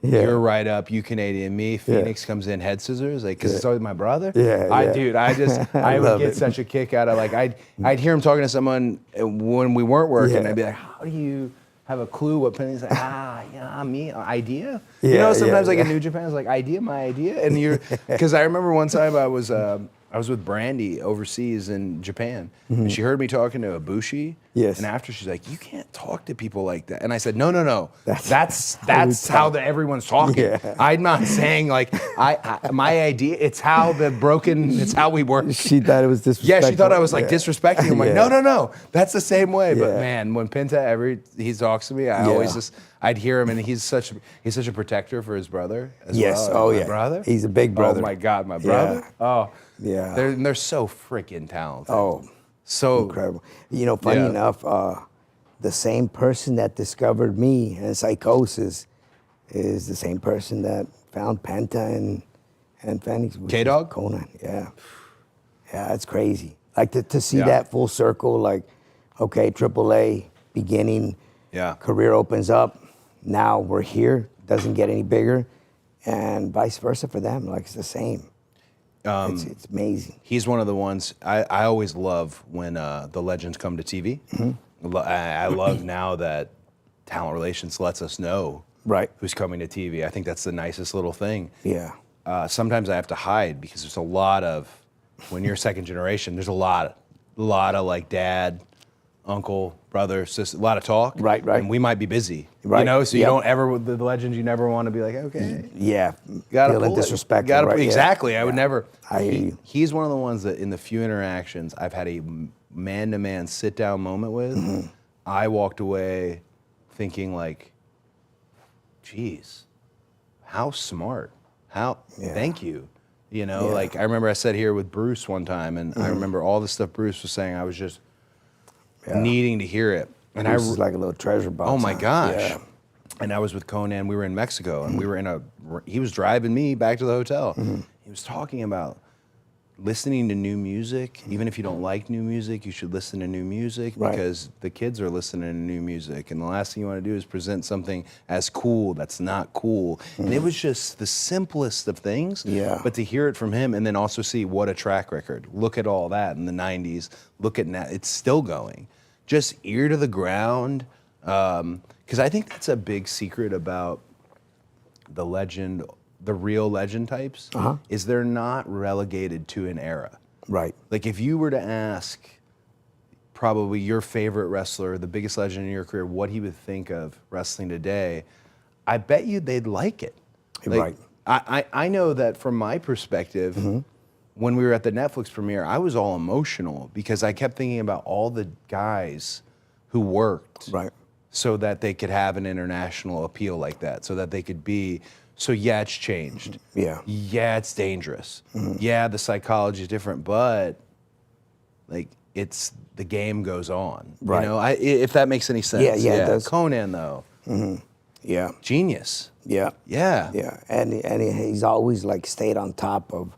you're right up, you Canadian me, Phoenix comes in head scissors, like, because it's always my brother. Dude, I would get such a kick out of, like, I'd hear him talking to someone when we weren't working, I'd be like, how do you have a clue what Penny's like, me, idea? Sometimes like in New Japan, it's like, idea, my idea, and because I remember one time I was with Brandy overseas in Japan, and she heard me talking to Ibushi. Yes. And after, she's like, "You can't talk to people like that." And I said, "No. That's how everyone's talking. Yeah. I'm not saying like my idea. It's how we work." She thought it was disrespectful. Yeah, she thought I was like disrespecting. I'm like, no. That's the same way. But Yeah. man, when Penta he talks to me, I always I'd hear him, and he's such a protector for his brother as Yes. well. Oh, My yeah. brother. He's a big brother. Oh my God, my brother. Yeah. Oh. Yeah. They're so freaking talented. Oh, so incredible. Funny enough, the same person that discovered me and Psychosis is the same person that found Penta and Fanatics. K-Dog? Conan, yeah. Yeah, it's crazy. Like to see that full circle, like, okay, AAA, beginning, career opens up, now we're here, doesn't get any bigger, and vice versa for them, like it's the same. It's amazing. He's one of the ones I always love when the legends come to TV. I love now that Talent Relations lets us know who's coming to TV. I think that's the nicest little thing. Yeah. Sometimes I have to hide, because there's a lot of, when you're second generation, there's a lot of like dad, uncle, brother, sister, a lot of talk. Right. And we might be busy. Right. So you don't ever, the legends, you never want to be like, okay. Yeah. Gotta feeling pull it. disrespectful. Exactly. I would never. I hear you. He's one of the ones that in the few interactions I've had a man-to-man sit-down moment with, I walked away thinking like, geez, how smart How? Yeah. Thank you. You know, Yeah. like I remember I sat here with Bruce one time, and I remember all the stuff Bruce was saying. I was just needing to hear it. And Bruce is like a little treasure box. oh my huh? gosh. Yeah. And I was with Conan. We were in Mexico, and we were he was driving me back to the hotel. He was talking about listening to new music. Even if you don't like new music, you should listen to new music Right. because the kids are listening to new music. And the last thing you want to do is present something as cool that's not cool. And it was just the simplest of things. Yeah. But to hear it from him and then also see what a track record. Look at all that in the 90s. Look at now. It's still going. Just ear to the ground. Because I think that's a big secret about the legend, the real legend types, is they're not relegated to an era. Right. Like if you were to ask probably your favorite wrestler, the biggest legend in your career, what he would think of wrestling today, I bet you they'd like it. Like, Right. I know that from my perspective, when we were at the Netflix premiere, I was all emotional because I kept thinking about all the guys who worked Right. so that they could have an international appeal like that, so that they could be, so yeah, it's changed. Yeah. Yeah, it's dangerous. Yeah, the psychology is different, but like it's, the game goes on. Right. You know, if that makes any sense. Yeah, it does. Conan though, Yeah. genius. Yeah. Yeah. Yeah. And he's always like stayed on top of,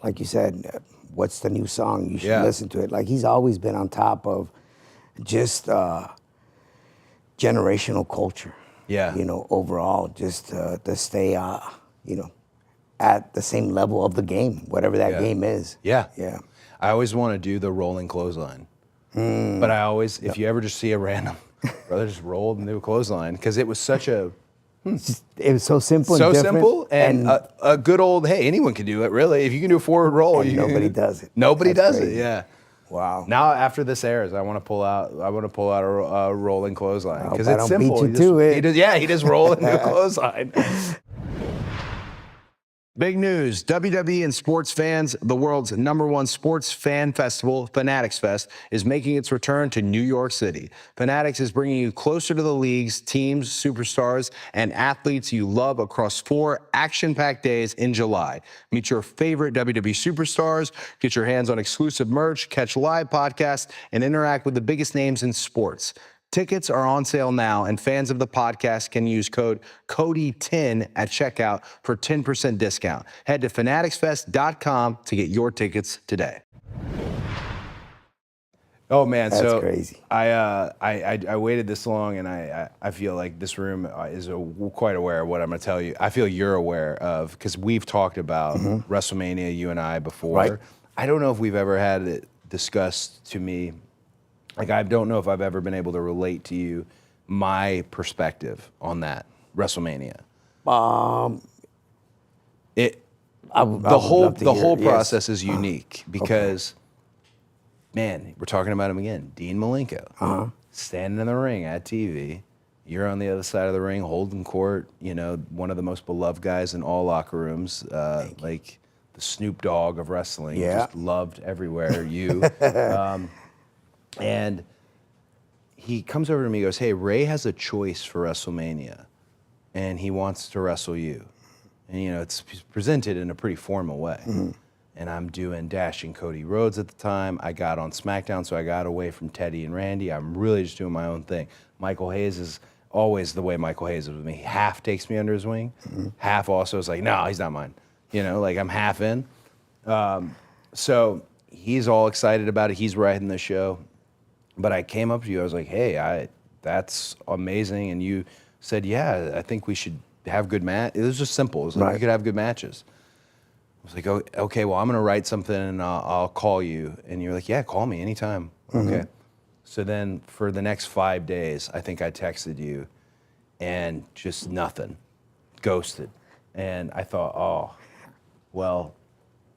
like you said, what's the new song? You should listen to it. Like he's always been on top of just generational culture. Yeah. You know, overall, just to stay, you know, at the same level of the game, whatever that game is. Yeah. Yeah. I always want to do the rolling clothesline. But I always, if you ever just see a random brother just rolled and do a clothesline, because it was such a, It was so simple so and different. simple and a good old, hey, anyone can do it, really. If you can do a forward roll, And nobody does it. Nobody That's does crazy. it, yeah. Wow. Now after this airs, I want to pull out a rolling clothesline because I it's don't beat simple. you to it. He just roll into a clothesline. Big news, WWE and sports fans, the world's #1 sports fan festival, Fanatics Fest, is making its return to New York City. Fanatics is bringing you closer to the leagues, teams, superstars, and athletes you love across 4 action-packed days in July. Meet your favorite WWE superstars, get your hands on exclusive merch, catch live podcasts, and interact with the biggest names in sports. Tickets are on sale now, and fans of the podcast can use code CODY10 at checkout for 10% discount. Head to fanaticsfest.com to get your tickets today. Oh man, That's so crazy. I waited this long, and I feel like this room is quite aware of what I'm going to tell you. I feel you're aware of, because we've talked about WrestleMania, you and I, before. Right. I don't know if we've ever had it discussed to me. Like, I don't know if I've ever been able to relate to you my perspective on that WrestleMania. The whole process is unique because, man, we're talking about him again. Dean Malenko, standing in the ring at TV. You're on the other side of the ring, holding court. You know, one of the most beloved guys in all locker rooms, like the Snoop Dogg of wrestling, just loved everywhere. And he comes over to me and goes, hey, Ray has a choice for WrestleMania, and he wants to wrestle you. And, you know, it's presented in a pretty formal way. And I'm doing Dashing Cody Rhodes at the time. I got on SmackDown, so I got away from Teddy and Randy. I'm really just doing my own thing. Michael Hayes is always the way Michael Hayes is with me. He half takes me under his wing, half also is like, no, he's not mine. You know, like I'm half in. So he's all excited about it. He's writing the show. But I came up to you, I was like, hey, that's amazing. And you said, yeah, I think we should have good matches. It was just simple. It was like, we could have good matches. I was like, oh, okay, well, I'm going to write something and I'll call you. And you're like, yeah, call me anytime. Okay. So then for the next 5 days, I think I texted you and just nothing, ghosted. And I thought, oh, well,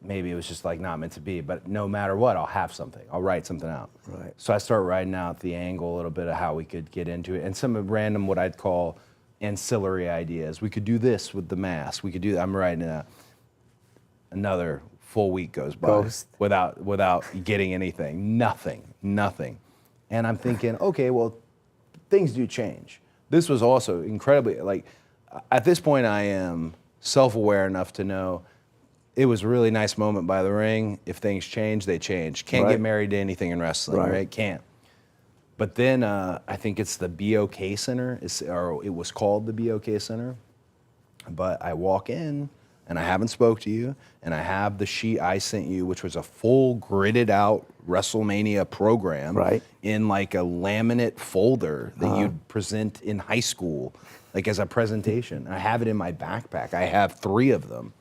maybe it was just like not meant to be, but no matter what, I'll have something. I'll write something out. Right. So I start writing out the angle, a little bit of how we could get into it, and some random, what I'd call ancillary ideas. We could do this with the mask. We could do that. I'm writing it out. Another full week goes by without getting anything. Nothing. And I'm thinking, okay, well, things do change. This was also incredibly, like, at this point I am self-aware enough to know it was a really nice moment by the ring. If things change, they change. Can't get married to anything in wrestling, right? Can't. But then I think it's the BOK Center, or it was called the BOK Center. But I walk in, and I haven't spoke to you, and I have the sheet I sent you, which was a full gridded out WrestleMania program in like a laminate folder that you'd present in high school, like as a presentation. I have it in my backpack. I have 3 of them.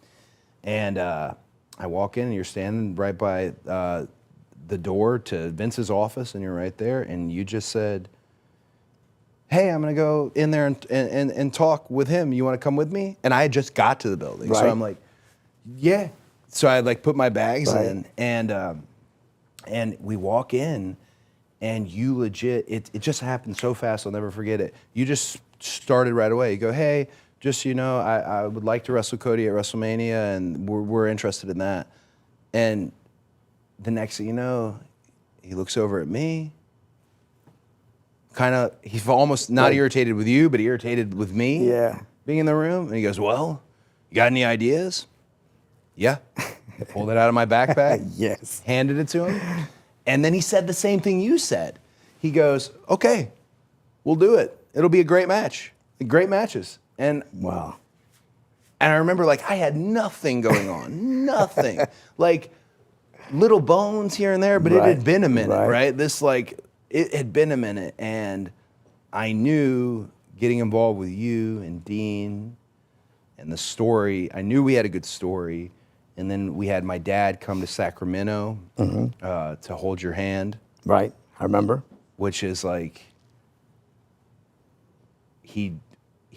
And I walk in, and you're standing right by the door to Vince's office, and you're right there, and you just said, hey, I'm going to go in there and talk with him. You want to come with me? And I had just got to the building. So I'm like, yeah. So I like put my bags in, and we walk in, and you legit, it just happened so fast, I'll never forget it. You just started right away. You go, hey, just so you know, I would like to wrestle Cody at WrestleMania, and we're interested in that. And the next thing you know, he looks over at me, kind of, he's almost not irritated with you, but irritated with me being in the room. And he goes, well, you got any ideas? Yeah. Pulled it out of my backpack. Handed it to him. And then he said the same thing you said. He goes, okay, we'll do it. It'll be a great match. Great matches. And wow. And I remember, like, I had nothing going on. Nothing. Like, little bones here and there, but it had been a minute, right? This, like, it had been a minute, and I knew getting involved with you and Dean and the story, I knew we had a good story. And then we had my dad come to Sacramento to hold your hand. Right, I remember. Which is like, he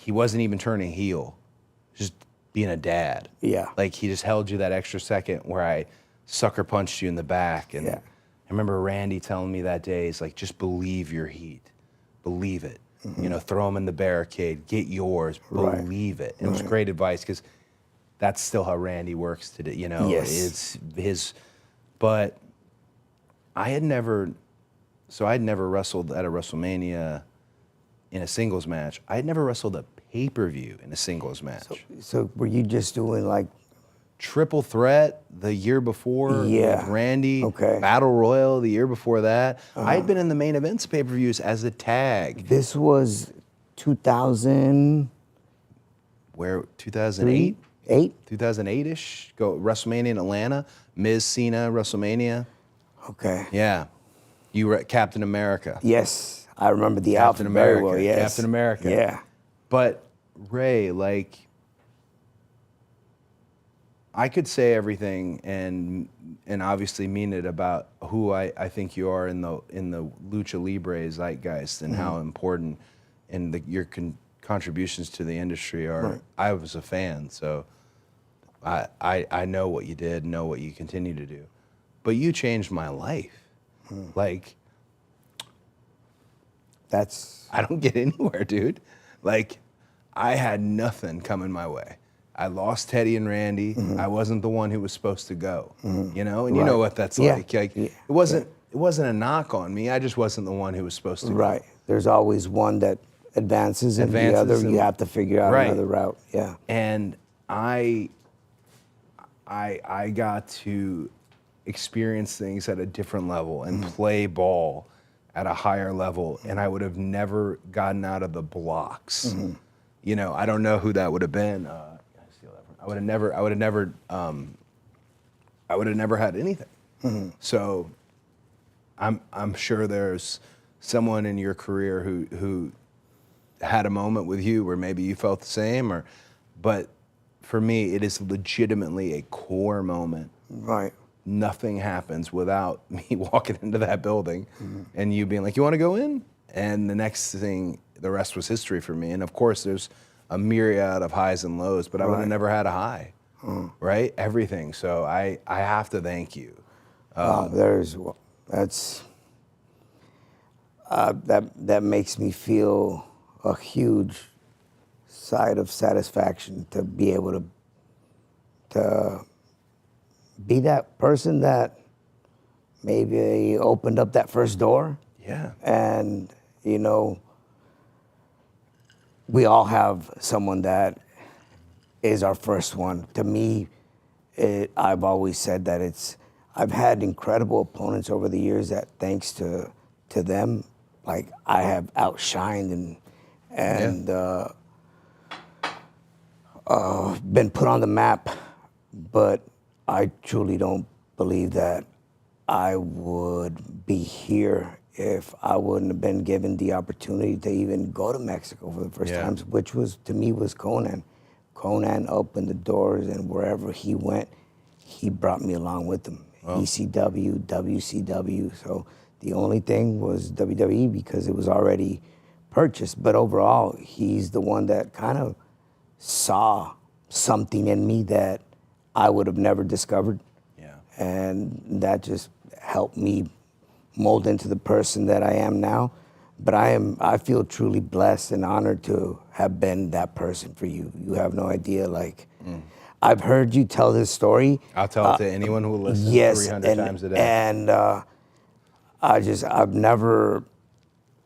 wasn't even turning heel, just being a dad. Yeah. Like, he just held you that extra second where I sucker punched you in the back. And I remember Randy telling me that day, he's like, just believe your heat. Believe it. You know, throw him in the barricade. Get yours. Believe it. And it was great advice, because that's still how Randy works today. You know, it's his. But I had never wrestled at a WrestleMania in a singles match. I had never wrestled a pay-per-view in a singles match. So were you just doing like Triple Threat the year before with Randy, Battle Royal the year before that. I had been in the main events pay-per-views as a tag. This was 2000. Where, 2008? 2008-ish. Go WrestleMania in Atlanta. Miz, Cena, WrestleMania. Okay. Yeah. You were at Captain America. Yes. I remember the Captain outfit America. very well, yes. Captain America. Yeah. But Ray, like, I could say everything and obviously mean it about who I think you are in the Lucha Libre zeitgeist and how important and your contributions to the industry are. I was a fan, so I know what you did, know what you continue to do. But you changed my life. Like, I don't get anywhere, dude. Like, I had nothing coming my way. I lost Teddy and Randy. I wasn't the one who was supposed to go, you know? And you know what that's like. Like, it wasn't a knock on me. I just wasn't the one who was supposed to go. Right. There's always one that advances and the other you have to figure out another route. Yeah. And I got to experience things at a different level and play ball at a higher level, and I would have never gotten out of the blocks. You know, I don't know who that would have been. I would have never had anything. So I'm sure there's someone in your career who had a moment with you where maybe you felt the same, but for me, it is legitimately a core moment. Right. Nothing happens without me walking into that building and you being like, you want to go in? And the next thing, the rest was history for me. And of course, there's a myriad of highs and lows, but I would have never had a high, right? Everything. So I have to thank you. That makes me feel a huge side of satisfaction to be able to be that person that maybe opened up that first door. Yeah. And, you know, we all have someone that is our first one. To me, I've always said that I've had incredible opponents over the years that thanks to them, like I have outshined and been put on the map. But I truly don't believe that I would be here if I wouldn't have been given the opportunity to even go to Mexico for the first time, which was, to me, was Conan. Conan opened the doors, and wherever he went, he brought me along with him. Wow. ECW, WCW. So the only thing was WWE because it was already purchased. But overall, he's the one that kind of saw something in me that I would have never discovered. Yeah. And that just helped me mold into the person that I am now. But I feel truly blessed and honored to have been that person for you. You have no idea, like, I've heard you tell this story. I'll tell it to anyone who listens 300 times a day. And I've never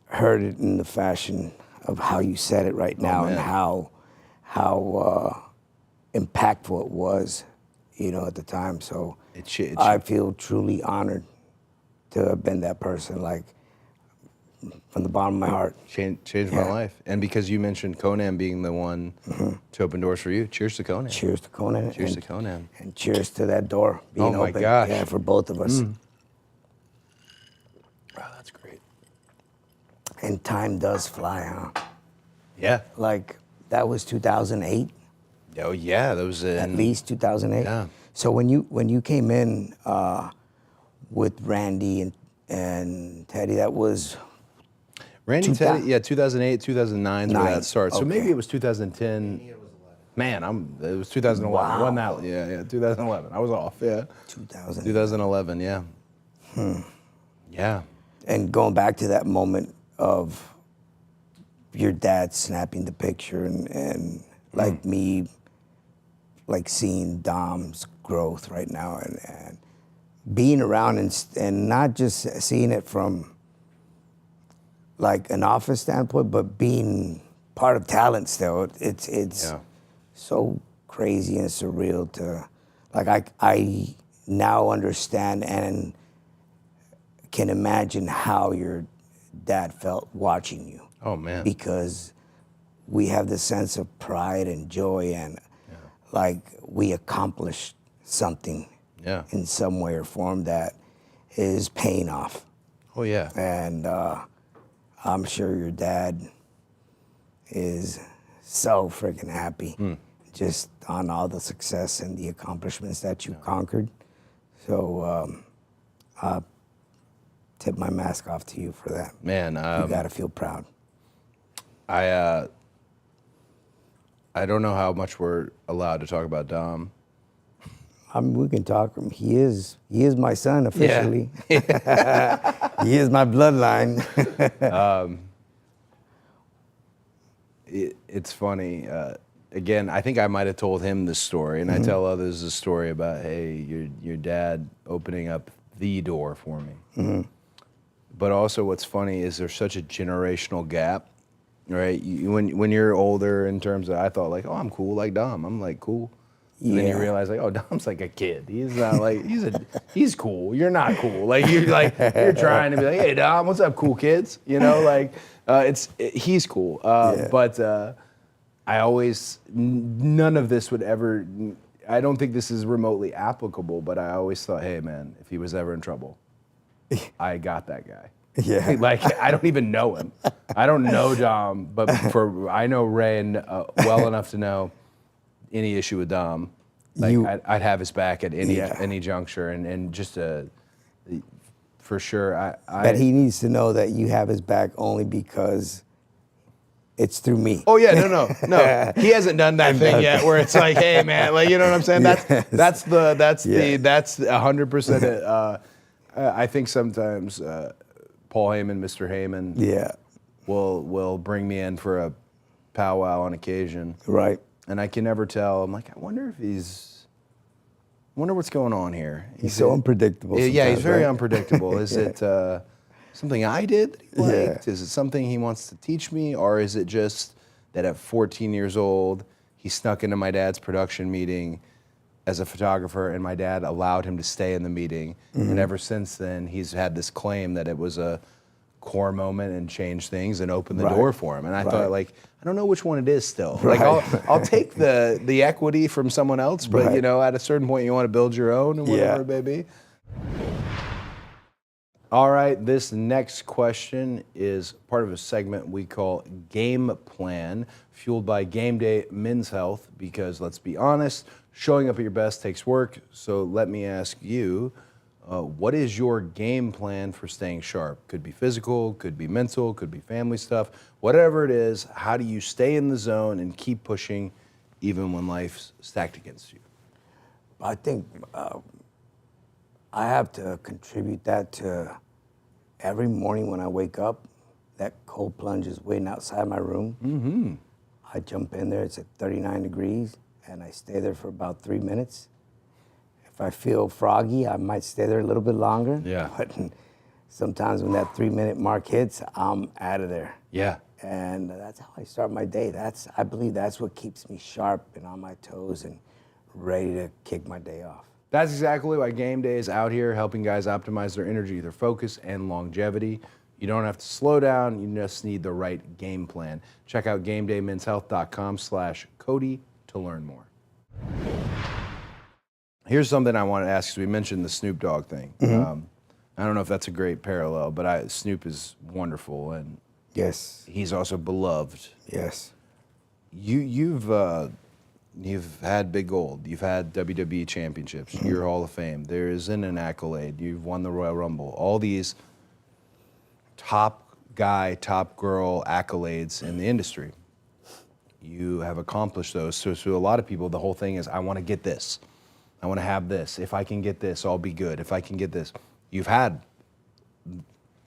heard it in the fashion of how you said it right now and how impactful it was, at the time. So I feel truly honored to have been that person, like, from the bottom of my heart. Changed my life. And because you mentioned Conan being the one to open doors for you, cheers to Conan. Cheers to Conan. Cheers to Conan. And cheers to that door being open. Oh, my gosh. Yeah, for both of us. Wow, that's great. And time does fly, huh? Yeah. Like, that was 2008? Oh, yeah. That was at least 2008? Yeah. So when you came in with Randy and Teddy, that was... Randy Teddy, 2008, 2009 where that started. So maybe it was 2010. Man, it was 2011. Wow. Wasn't that? Yeah, 2011. I was off. Yeah. 2011. Yeah. Yeah. And going back to that moment of your dad snapping the picture and like me, like seeing Dom's growth right now and being around and not just seeing it from like an office standpoint, but being part of talent still. It's so crazy and surreal to, like, I now understand and can imagine how your dad felt watching you. Oh, man. Because we have this sense of pride and joy and like we accomplished something in some way or form that is paying off. Oh, yeah. And I'm sure your dad is so freaking happy just on all the success and the accomplishments that you conquered. So I tip my mask off to you for that. Man. You gotta feel proud. I don't know how much we're allowed to talk about Dom. We can talk. He is my son officially. Yeah. He is my bloodline. It's funny. Again, I think I might have told him this story, and I tell others the story about, hey, your dad opening up the door for me. But also, what's funny is there's such a generational gap, right? When you're older, in terms of, I thought like, oh, I'm cool like Dom. I'm like cool. And then you realize like, oh, Dom's like a kid. He's not like he's cool. You're not cool. Like you're trying to be like, hey Dom, what's up, cool kids? He's cool. But I always none of this would ever. I don't think this is remotely applicable. But I always thought, hey man, if he was ever in trouble, I got that guy. Yeah. Like I don't even know him. I don't know Dom, but I know Ray well enough to know. Any issue with Dom, I'd have his back at any juncture, and just for sure. But he needs to know that you have his back only because it's through me. Oh yeah, no. He hasn't done that thing yet, where it's like, hey man, like you know what I'm saying? That's 100%. I think sometimes Paul Heyman, Mr. Heyman, will bring me in for a powwow on occasion, right? And I can never tell. I'm like, I wonder what's going on here. He's so unpredictable. Yeah, he's very unpredictable. Is it something I did that he liked? Is it something he wants to teach me? Or is it just that at 14 years old, he snuck into my dad's production meeting as a photographer, and my dad allowed him to stay in the meeting. And ever since then, he's had this claim that it was a core moment and changed things and opened the door for him. And I thought, like, I don't know which one it is still. Like, I'll take the equity from someone else, but you know, at a certain point, you want to build your own and whatever it may be. All right, this next question is part of a segment we call Game Plan, fueled by Game Day Men's Health, because let's be honest, showing up at your best takes work. So let me ask you, what is your game plan for staying sharp? Could be physical, could be mental, could be family stuff. Whatever it is, how do you stay in the zone and keep pushing even when life's stacked against you? I think I have to contribute that to every morning when I wake up, that cold plunge is waiting outside my room. I jump in there, it's at 39 degrees, and I stay there for about 3 minutes. If I feel froggy, I might stay there a little bit longer. Yeah. But sometimes when that 3-minute mark hits, I'm out of there. Yeah. And that's how I start my day. I believe that's what keeps me sharp and on my toes and ready to kick my day off. That's exactly why Game Day is out here helping guys optimize their energy, their focus, and longevity. You don't have to slow down, you just need the right game plan. Check out GameDayMen'sHealth.com/Cody to learn more. Here's something I want to ask, because we mentioned the Snoop Dogg thing. I don't know if that's a great parallel, but Snoop is wonderful, and Yes. he's also beloved. Yes. You've had big gold. You've had WWE championships. You're Hall of Fame. There isn't an accolade. You've won the Royal Rumble. All these top guy, top girl accolades in the industry. You have accomplished those. So a lot of people, the whole thing is, I want to get this. I want to have this. If I can get this, I'll be good. If I can get this. You've had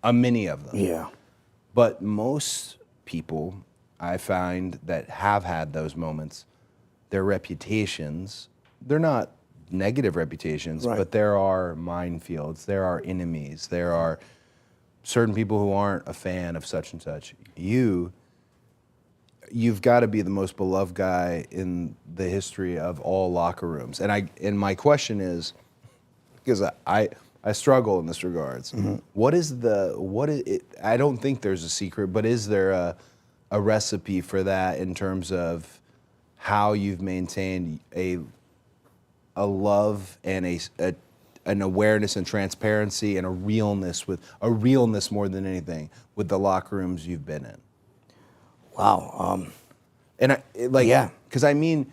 many of them. Yeah. But most people, I find, that have had those moments, their reputations, they're not negative reputations, but there are minefields, there are enemies, there are certain people who aren't a fan of such and such. You've got to be the most beloved guy in the history of all locker rooms. And my question is, because I struggle in this regards. What is it? I don't think there's a secret, but is there a recipe for that in terms of how you've maintained a love and an awareness and transparency and a realness more than anything with the locker rooms you've been in? Wow. Because I mean,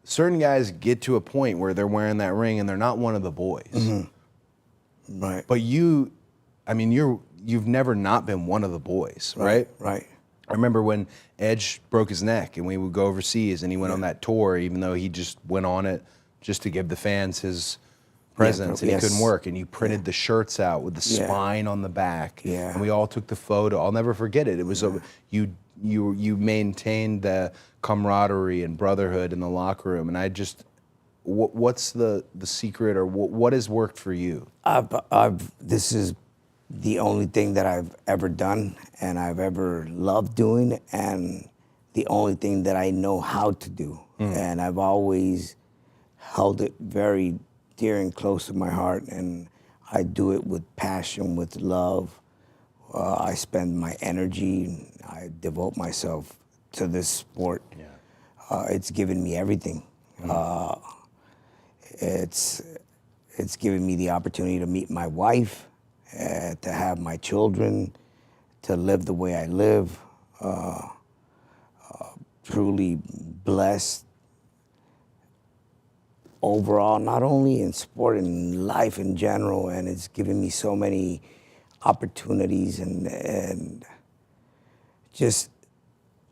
certain guys get to a point where they're wearing that ring and they're not one of the boys. Right. But you've never not been one of the boys, right? Right. I remember when Edge broke his neck and we would go overseas and he went on that tour, even though he just went on it just to give the fans his presence and he couldn't work. And you printed the shirts out with the spine on the back. Yeah. And we all took the photo. I'll never forget it. It was you maintained the camaraderie and brotherhood in the locker room. And I just, what's the secret, or what has worked for you? This is the only thing that I've ever done and I've ever loved doing, and the only thing that I know how to do. And I've always held it very dear and close to my heart, and I do it with passion, with love. I spend my energy, I devote myself to this sport. It's given me everything. It's given me the opportunity to meet my wife, to have my children, to live the way I live. Truly blessed overall, not only in sport, in life in general, and it's given me so many opportunities and just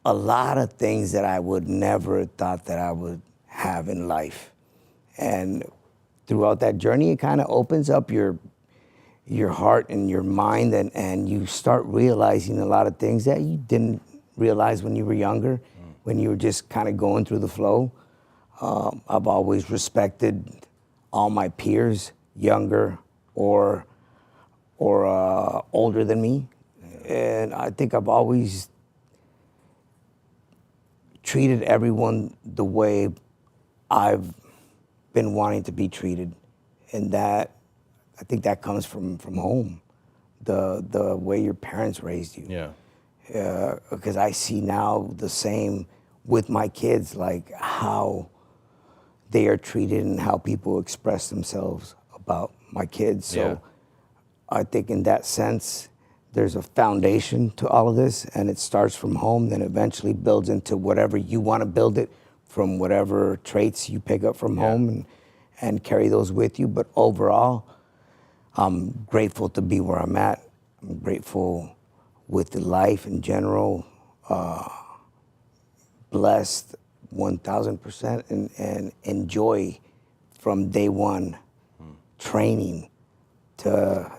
a lot of things that I would never have thought that I would have in life. And throughout that journey, it kind of opens up your heart and your mind, and you start realizing a lot of things that you didn't realize when you were younger, when you were just kind of going through the flow. I've always respected all my peers, younger or older than me. And I think I've always treated everyone the way I've been wanting to be treated, and that I think that comes from home, the way your parents raised you. Yeah. Because I see now the same with my kids, like how they are treated and how people express themselves about my kids. So Yeah. I think in that sense, there's a foundation to all of this, and it starts from home, then eventually builds into whatever you want to build it from whatever traits you pick up from home and carry those with you. But overall, I'm grateful to be where I'm at. I'm grateful with the life in general, blessed 1,000%, and enjoy from day one training to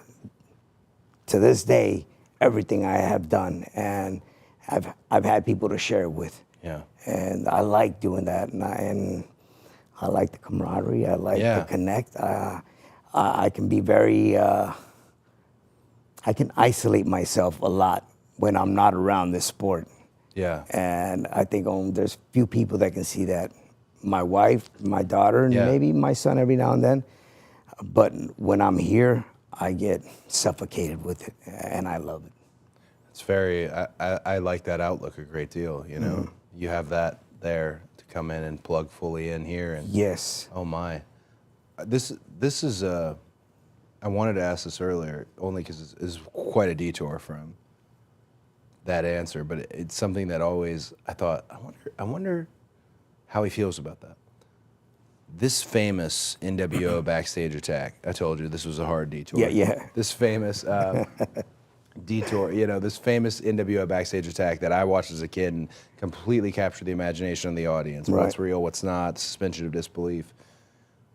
this day everything I have done, and I've had people to share it with. Yeah. And I like doing that, and I like the camaraderie. I like to connect. I can be very. I can isolate myself a lot when I'm not around this sport. Yeah. And I think there's few people that can see that. My wife, my daughter, and maybe my son every now and then. But when I'm here, I get suffocated with it, and I love it. It's very, I like that outlook a great deal, you know. You have that there to come in and plug fully in here. And Yes. oh my. This is, I wanted to ask this earlier, only because it's quite a detour from that answer, but it's something that always, I thought, I wonder how he feels about that. This famous NWO backstage attack, I told you this was a hard detour. Yeah. This famous detour, you know, this famous NWO backstage attack that I watched as a kid and completely captured the imagination of the audience. Right. What's real, what's not, suspension of disbelief.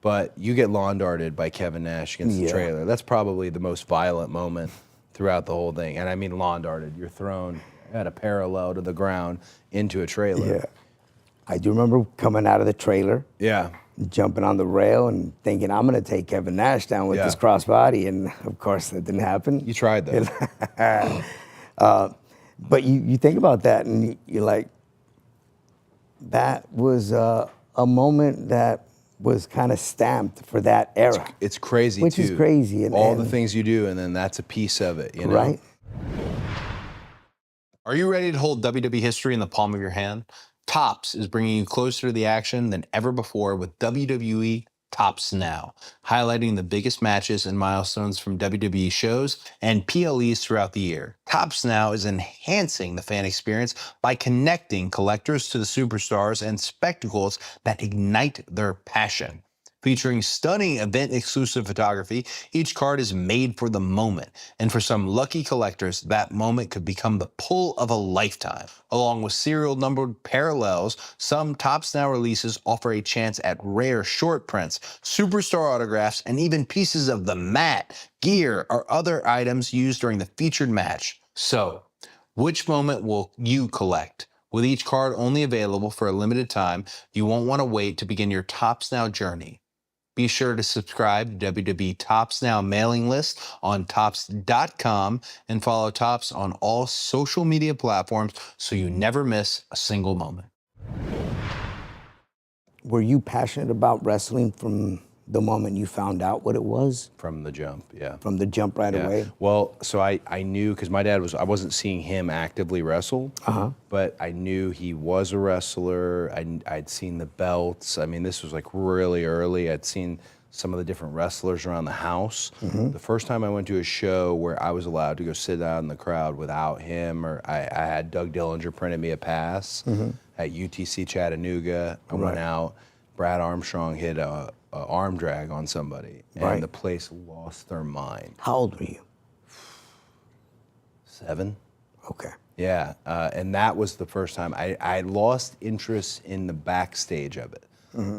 But you get lawn darted by Kevin Nash against the trailer. That's probably the most violent moment throughout the whole thing. And I mean lawn darted. You're thrown at a parallel to the ground into a trailer. Yeah. I do remember coming out of the trailer. Yeah. Jumping on the rail and thinking I'm going to take Kevin Nash down with this crossbody, and of course that didn't happen. You tried though. But you think about that, and you're like, that was a moment that was kind of stamped for that era. It's crazy which too. is crazy, and all the things you do, and then that's a piece of it, you know? Right. Are you ready to hold WWE history in the palm of your hand? Topps is bringing you closer to the action than ever before with WWE Topps Now, highlighting the biggest matches and milestones from WWE shows and PLEs throughout the year. Topps Now is enhancing the fan experience by connecting collectors to the superstars and spectacles that ignite their passion. Featuring stunning event-exclusive photography, each card is made for the moment. And for some lucky collectors, that moment could become the pull of a lifetime. Along with serial-numbered parallels, some Topps Now releases offer a chance at rare short prints, superstar autographs, and even pieces of the mat, gear, or other items used during the featured match. So, which moment will you collect? With each card only available for a limited time, you won't want to wait to begin your Topps Now journey. Be sure to subscribe to WWE Topps Now mailing list on Topps.com and follow Topps on all social media platforms so you never miss a single moment. Were you passionate about wrestling from the moment you found out what it was? From the jump, yeah. From the jump right away? Well, so I knew, because my dad I wasn't seeing him actively wrestle, but I knew he was a wrestler. I'd seen the belts. I mean, this was like really early. I'd seen some of the different wrestlers around the house. The first time I went to a show where I was allowed to go sit down in the crowd without him, or I had Doug Dillinger printed me a pass at UTC Chattanooga. I went out. Brad Armstrong hit a arm drag on somebody, and the place lost their mind. How old were you? 7. Okay. Yeah, and that was the first time I lost interest in the backstage of it.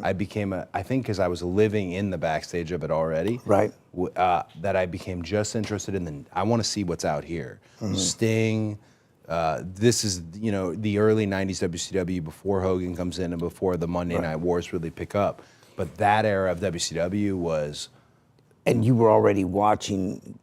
I became I think because I was living in the backstage of it already. Right. That I became just interested in I want to see what's out here. Sting. This is, you know, the early 90s WCW before Hogan comes in and before the Monday Night Wars really pick up. But that era of WCW was... And you were already watching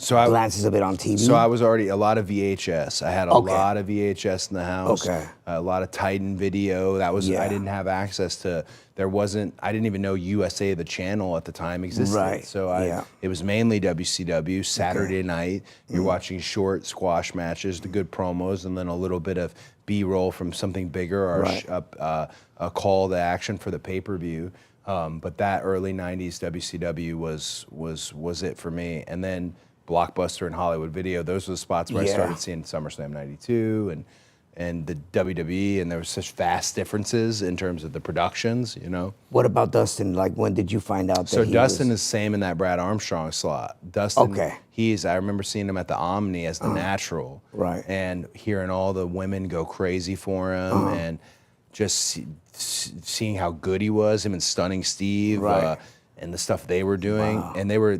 glances of it on TV? So I was already a lot of VHS. I had a Okay. lot of VHS in the house. Okay. A lot of Titan video. That was Yeah. I didn't have access to. I didn't even know USA the channel at the time existed. Right. So Yeah. it was mainly WCW. Saturday night, you're watching short squash matches, the good promos, and then a little bit of B-roll from something bigger or Right. a call to action for the pay-per-view. But that early '90s WCW was it for me. And then Blockbuster and Hollywood Video, those were the spots where I Yeah. started seeing SummerSlam '92 and the WWE, and there was such vast differences in terms of the productions, you know. What about Dustin? Like, when did you find out that So he Dustin was... is same in that Brad Armstrong slot. Dustin, Okay. I remember seeing him at the Omni as the natural, Right. and hearing all the women go crazy for him, and just seeing how good he was, him and Stunning Steve, Right. and the stuff they were doing, and they were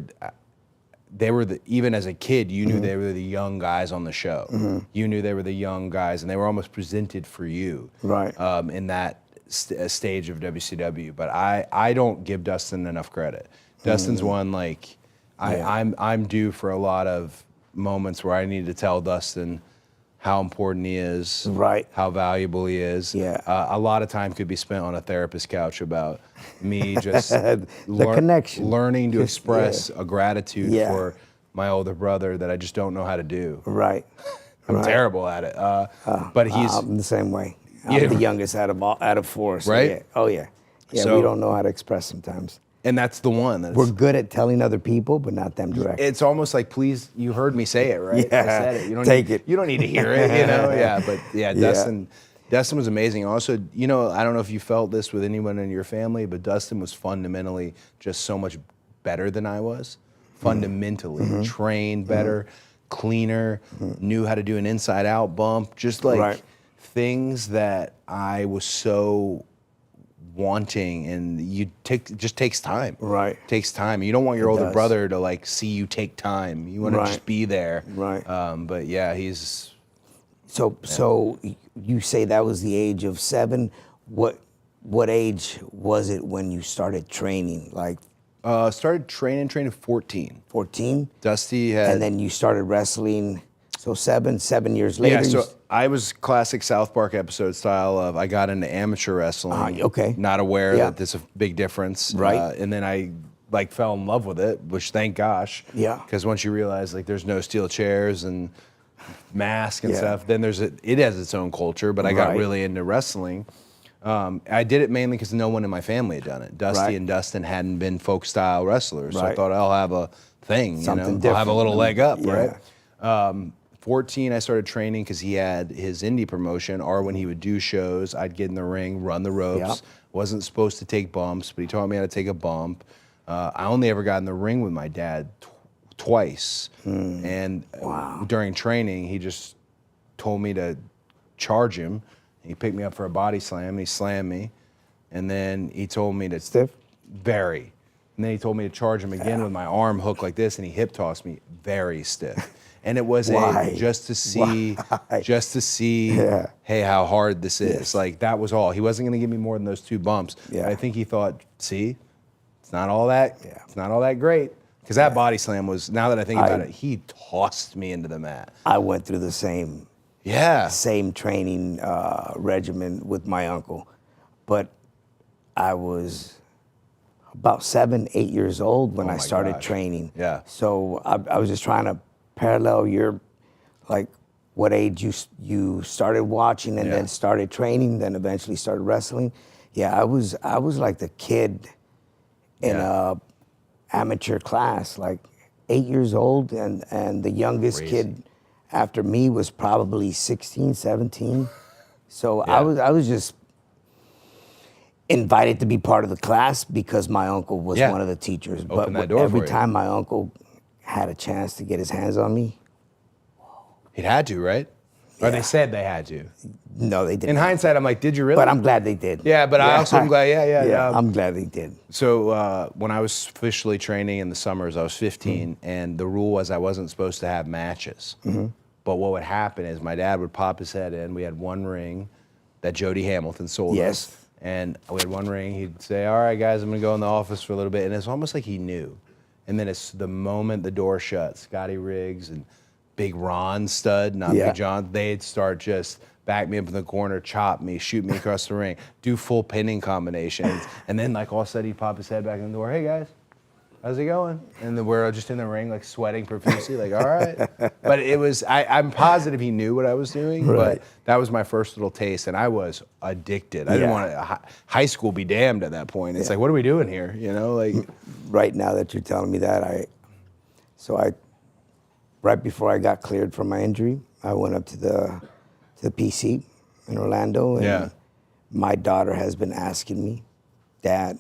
even as a kid, you knew they were the young guys on the show. You knew they were the young guys, and they were almost presented for you, Right. in that stage of WCW. But I don't give Dustin enough credit. Dustin's one like I'm due for a lot of moments where I need to tell Dustin how important he is, Right. how valuable he is. Yeah. A lot of time could be spent on a therapist couch about me just connection. learning to express a gratitude Yeah. for my older brother that I just don't know how to do. Right. I'm Right. terrible at it. But he's I'm the same way. I'm Yeah. the youngest out of four. So Right? Yeah. Oh, yeah. Yeah, So- we don't know how to express sometimes. and that's the one. That's, We're good at telling other people, but not them directly. it's almost like, please, you heard me say it, right? Yeah. I said it. You don't Take need, it. You don't need to hear it, you know? Yeah, but yeah, Yeah. Dustin was amazing. Also, you know, I don't know if you felt this with anyone in your family, but Dustin was fundamentally just so much better than I was. Fundamentally, trained better, cleaner, knew how to do an inside-out bump, just like Right. things that I was so wanting, and just takes time. Right. Takes time. You don't want your older does. brother to like see you take time. You want to Right. just be there. Right. But yeah, he's So you say that was the age of 7. What age was it when you started training? Like started training 14. 14? Dusty had And then you started wrestling. So 7 years later. yeah. you So I was classic South Park episode style of I got into amateur wrestling. Okay. Not aware Yeah. that there's a big difference. Right. And then I like fell in love with it, which thank gosh. Yeah. Because once you realize like there's no steel chairs and mask and Yeah. stuff, then it has its own culture. But I got Right. really into wrestling. I did it mainly because no one in my family had done it. Dusty Right. and Dustin hadn't been folk style wrestlers, so I Right. thought I'll have a thing, Something I'll have a little different. leg up, Yeah. right? 14, I started training because he had his indie promotion, or when he would do shows, I'd get in the ring, run the ropes. Yep. Wasn't supposed to take bumps, but he taught me how to take a bump. I only ever got in the ring with my dad twice, and during training, he just told me to charge him. He picked me up for a body slam, and he slammed me, and then he told me to Stiff? very. And then he told me to charge him again with my arm hooked like this, and he hip tossed me very stiff. And it was Why? just to see, Yeah. hey, how hard this is. Like that was all. He wasn't going to give me more than those 2 bumps. Yeah. I think he thought, see, it's not all that. Yeah. It's not all that great. Because that body slam was. Now that I think about it, he tossed me into the mat. I went through the same Yeah. training regimen with my uncle, but I was about 7, 8 years old when Oh I my started gosh. training. Yeah. So I was just trying to parallel your, like, what age you started watching and Yeah. then started training, then eventually started wrestling. Yeah, I was like the kid in Yeah. a amateur class, like 8 years old, and the youngest Crazy. kid after me was probably 16, 17. So Yeah. I was just invited to be part of the class because my uncle was Yeah. one of the teachers. Opened that But door every for you. time my uncle had a chance to get his hands on me, He'd had to, right? Or Yeah. they said they had to. no, they didn't. In hindsight, I'm like, did you really? But I'm glad they did. Yeah, but I also am glad. Yeah. I'm glad they did. So when I was officially training in the summers, I was 15, and the rule was I wasn't supposed to have matches. But what would happen is my dad would pop his head in. We had one ring that Jody Hamilton sold Yes. us. And we had one ring. He'd say, all right, guys, I'm going to go in the office for a little bit. And it's almost like he knew. And then it's the moment the door shut, Scotty Riggs and Big Ron Stud, not Yeah. Big John, they'd start just back me up in the corner, chop me, shoot me across the ring, do full pinning combinations. And then like all of a sudden he'd pop his head back in the door, hey guys, how's it going? And then we're just in the ring like sweating profusely, like, all right. But it was, I'm positive he knew what I was doing, Right. but that was my first little taste and I was addicted. I didn't Yeah. want to, high school be damned at that point. It's Yeah. like, what are we doing here? You know, like. Right now that you're telling me that, right before I got cleared from my injury, I went up to the PC in Orlando, and Yeah. my daughter has been asking me, Dad,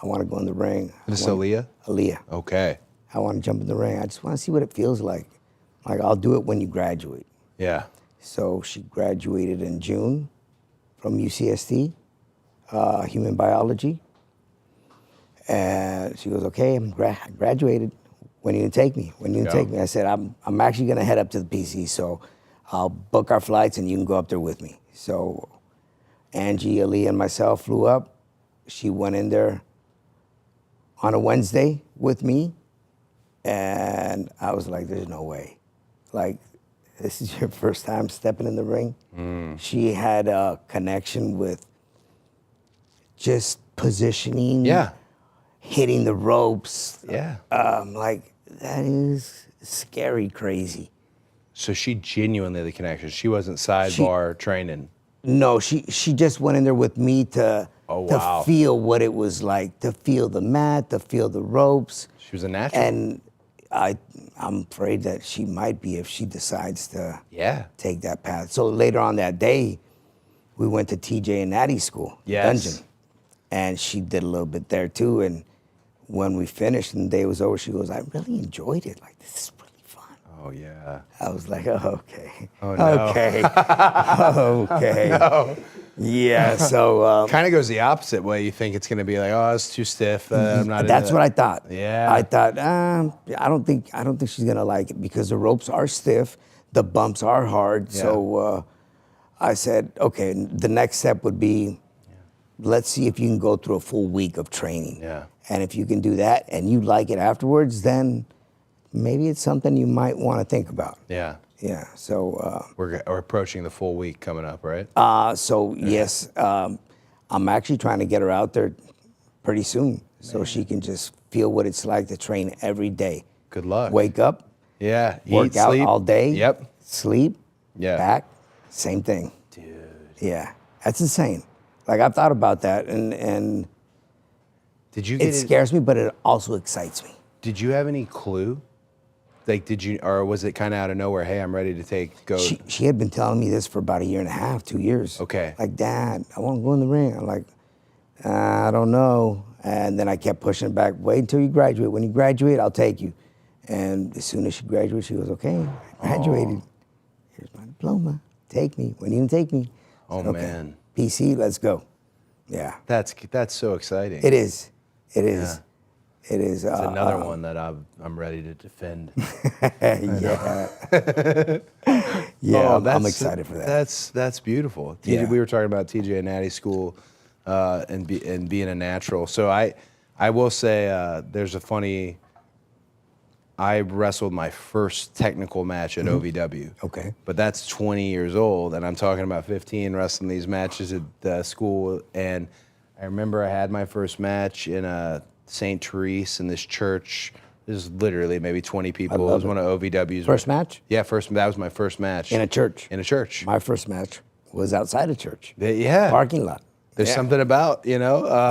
I want to go in the ring. Is this Aaliyah? Aaliyah. Okay. I want to jump in the ring. I just want to see what it feels like. Like, I'll do it when you graduate. Yeah. So she graduated in June from UCSD, human biology. And she goes, okay, I graduated. When are you gonna take me? When are you gonna Yeah. take me? I said, I'm actually gonna head up to the PC, so I'll book our flights and you can go up there with me. So Angie, Ali, and myself flew up. She went in there on a Wednesday with me, and I was like, there's no way. Like, this is your first time stepping in the ring. She had a connection with just positioning, Yeah. hitting the ropes. Yeah. Like, that is scary crazy. So she genuinely the connection. She wasn't sidebar training. No, she just went in there with me to Oh, wow. feel what it was like, to feel the mat, to feel the ropes. She was a natural. And I'm afraid that she might be if she decides to Yeah. take that path. So later on that day, we went to TJ and Natty's school, Yes. Dungeon. And she did a little bit there too. And when we finished and the day was over, she goes, I really enjoyed it. Like, this is really fun. Oh yeah. I was like, oh, okay. Oh, no. Okay. Okay. No. Yeah, so Kind of goes the opposite way. You think it's going to be like, oh, it's too stiff. I'm not. that's what I thought. Yeah. I thought, I don't think she's gonna like it because the ropes are stiff, the bumps are hard. Yeah. So I said, okay, the next step would be, let's see if you can go through a full week of training. Yeah. And if you can do that and you like it afterwards, then maybe it's something you might want to think about. Yeah. Yeah. So We're approaching the full week coming up, right? yes, I'm actually trying to get her out there pretty soon so she can just feel what it's like to train every day. Good luck. Wake up, Yeah. work Eat, out sleep. all day, Yep. sleep, Yeah. back, same thing. Dude. Yeah, that's insane. Like, I've thought about that, and Did you it get scares me, but it also excites me. Did you have any clue? Like, did you, or was it kind of out of nowhere? Hey, I'm ready to go. She had been telling me this for about 1.5 years, 2 years. Okay. Like, Dad, I want to go in the ring. I'm like, I don't know. And then I kept pushing it back. Wait until you graduate. When you graduate, I'll take you. And as soon as she graduated, she goes, okay, I graduated. Here's my diploma. Take me. When are you gonna take me? I Oh, said, okay. man. PC, let's go. Yeah. That's so exciting. It is. It is. It is. It's another one that I'm ready to defend. Yeah. Yeah, Oh, I'm excited for that. That's beautiful. Yeah. We were talking about TJ and Natty School and being a natural. So I will say there's a funny. I wrestled my first technical match at OVW. Okay. But that's 20 years old, and I'm talking about 15 wrestling these matches at school. And I remember I had my first match in St. Therese in this church. There's literally maybe 20 people. It was one of OVW's. First match? Yeah, that was my first match. In a church? In a church. My first match was outside of church. Yeah. Parking lot. There's Yeah. something about, I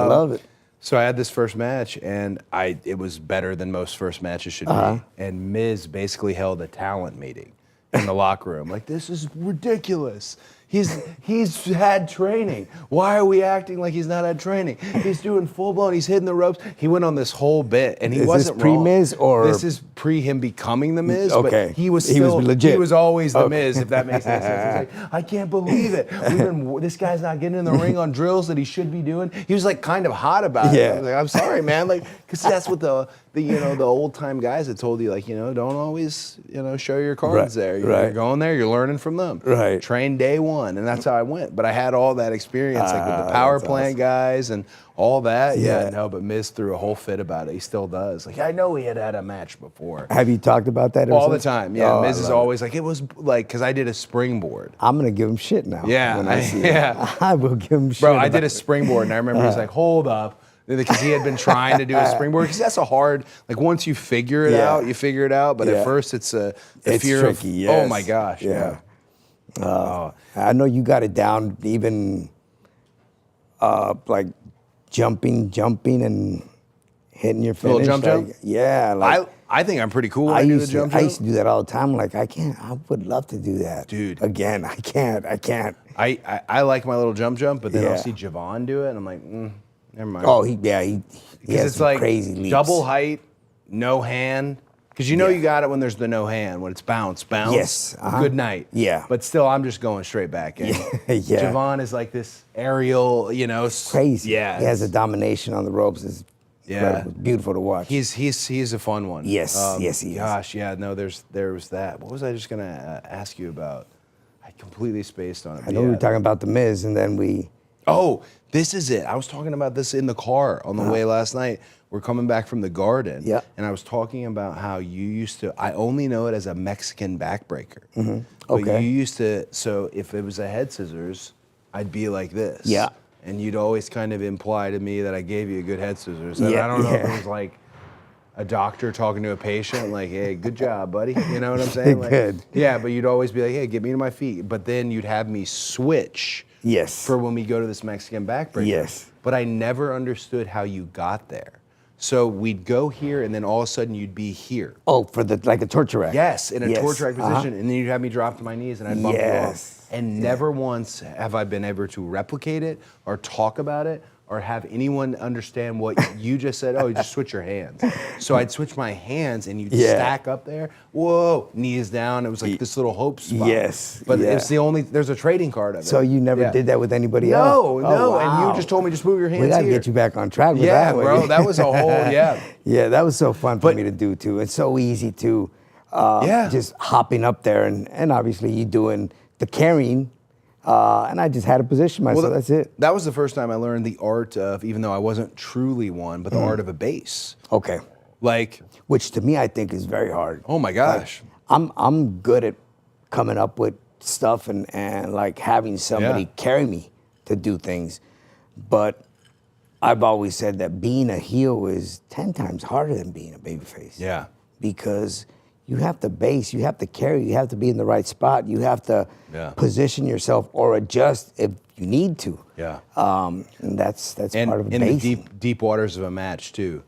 love it. So I had this first match, and it was better than most first matches should Uh-huh. be. And Miz basically held a talent meeting in the locker room. Like, this is ridiculous. He's had training. Why are we acting like he's not had training? He's doing full blown. He's hitting the ropes. He went on this whole bit, and he Is this wasn't wrong. pre-Miz or- This is pre him becoming the Miz. Okay. But he was He was still legit. He was always the Okay. Miz, if that makes any sense. He's like, I can't believe it. This guy's not getting in the ring on drills that he should be doing. He was like kind of hot about it. Yeah. I was like, I'm sorry, man. Like, because that's what the old time guys that told you like, don't always, show your cards there. You're going there, you're learning from them. Right. Train day one, and that's how I went. But I had all that experience like with the power plant guys and all that. Yeah, no, but Miz threw a whole fit about it. He still does. Like I know he had a match before. Have you talked about that all the time? Yeah, Miz is always like, it was like, because I did a springboard. I'm gonna give him shit now. Yeah, when I see it. I will give him shit. Bro, I did a springboard, and I remember he's like, hold up. Because he had been trying to do a springboard. Because that's a hard, like once you figure it out, you figure it out. But at first it's the fear tricky, of, oh my gosh. Yeah. I know you got it down even like jumping and hitting your finish. Little jump? Yeah. Like, I think I'm pretty cool when I do the jump. I used to do that all the time. Like, I would love to do that. Dude. Again, I can't. I like my little jump, but then I'll see Javon do it, and I'm like, never mind. Oh, he has it's some like crazy leaps. Double height, no hand. Because you got it when there's the no hand, when it's bounce. Yes. Good night. Yeah. But still, I'm just going straight back in. Javon is like this aerial, crazy. Yeah. He has a domination on the ropes. It's incredible. Beautiful to watch. He's a fun one. Yes, yes, he is. Gosh, yeah, no, there was that. What was I just gonna ask you about? I completely spaced on it. I know we were talking about The Miz, and then we... Oh, this is it. I was talking about this in the car on the way last night. We're coming back from the Garden. Yeah. And I was talking about how you used to, I only know it as a Mexican backbreaker. Mm-hmm. But Okay. you used to, so if it was a head scissors, I'd be like this. Yeah. And you'd always kind of imply to me that I gave you a good head scissors. And Yeah, I don't know if it was like a doctor talking to a patient, like, hey, good job, buddy. You know what I'm saying? Like, Good. Yeah, but you'd always be like, hey, get me to my feet. But then you'd have me switch. Yes. For when we go to this Mexican backbreaker. Yes. But I never understood how you got there. So we'd go here, and then all of a sudden you'd be here. Oh, for like a torture rack. Yes, in a torture rack position, and then you'd have me drop to my knees, and I'd bump you off. And never once have I been able to replicate it or talk about it or have anyone understand what you just said. Oh, you just switch your hands. So I'd switch my hands, and you'd stack up there. Whoa, knees down. It was like this little hope spot. Yes. But it's the only, there's a trading card of it. So you never did that with anybody else? No, Oh, wow. and you just told me just move your hands We got to here. get you back on track with Yeah, that one. bro, that was a whole, Yeah, that was so fun for me to do, too. It's so easy to just hopping up there, and obviously you doing the carrying, and I just had to position myself, that's it. That was the first time I learned the art of, even though I wasn't truly one, but the art of a base. Okay. Like, which to me I think is very hard. Oh my gosh. I'm good at coming up with stuff and like having somebody carry me to do things, but I've always said that being a heel is 10 times harder than being a babyface. Yeah. Because you have to base, you have to carry, you have to be in the right spot, you have to position yourself or adjust if you need to. Yeah. And that's part of in basing. the deep waters of a match too.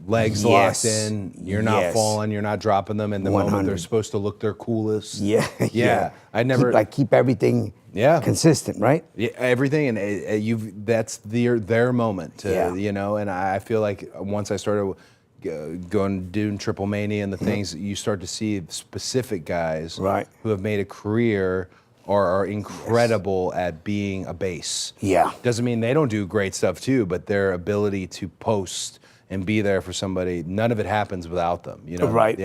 Legs locked in, you're not falling, you're not dropping them in the 100. moment they're supposed to look their coolest. Yeah. I never keep everything consistent, right? Yeah, everything, and that's their moment to, and I feel like once I started doing Triple Mania and the things, you start to see specific guys who have made a career or are incredible at being a base. Yeah. Doesn't mean they don't do great stuff too, but their ability to post and be there for somebody, none of it happens without them. Right.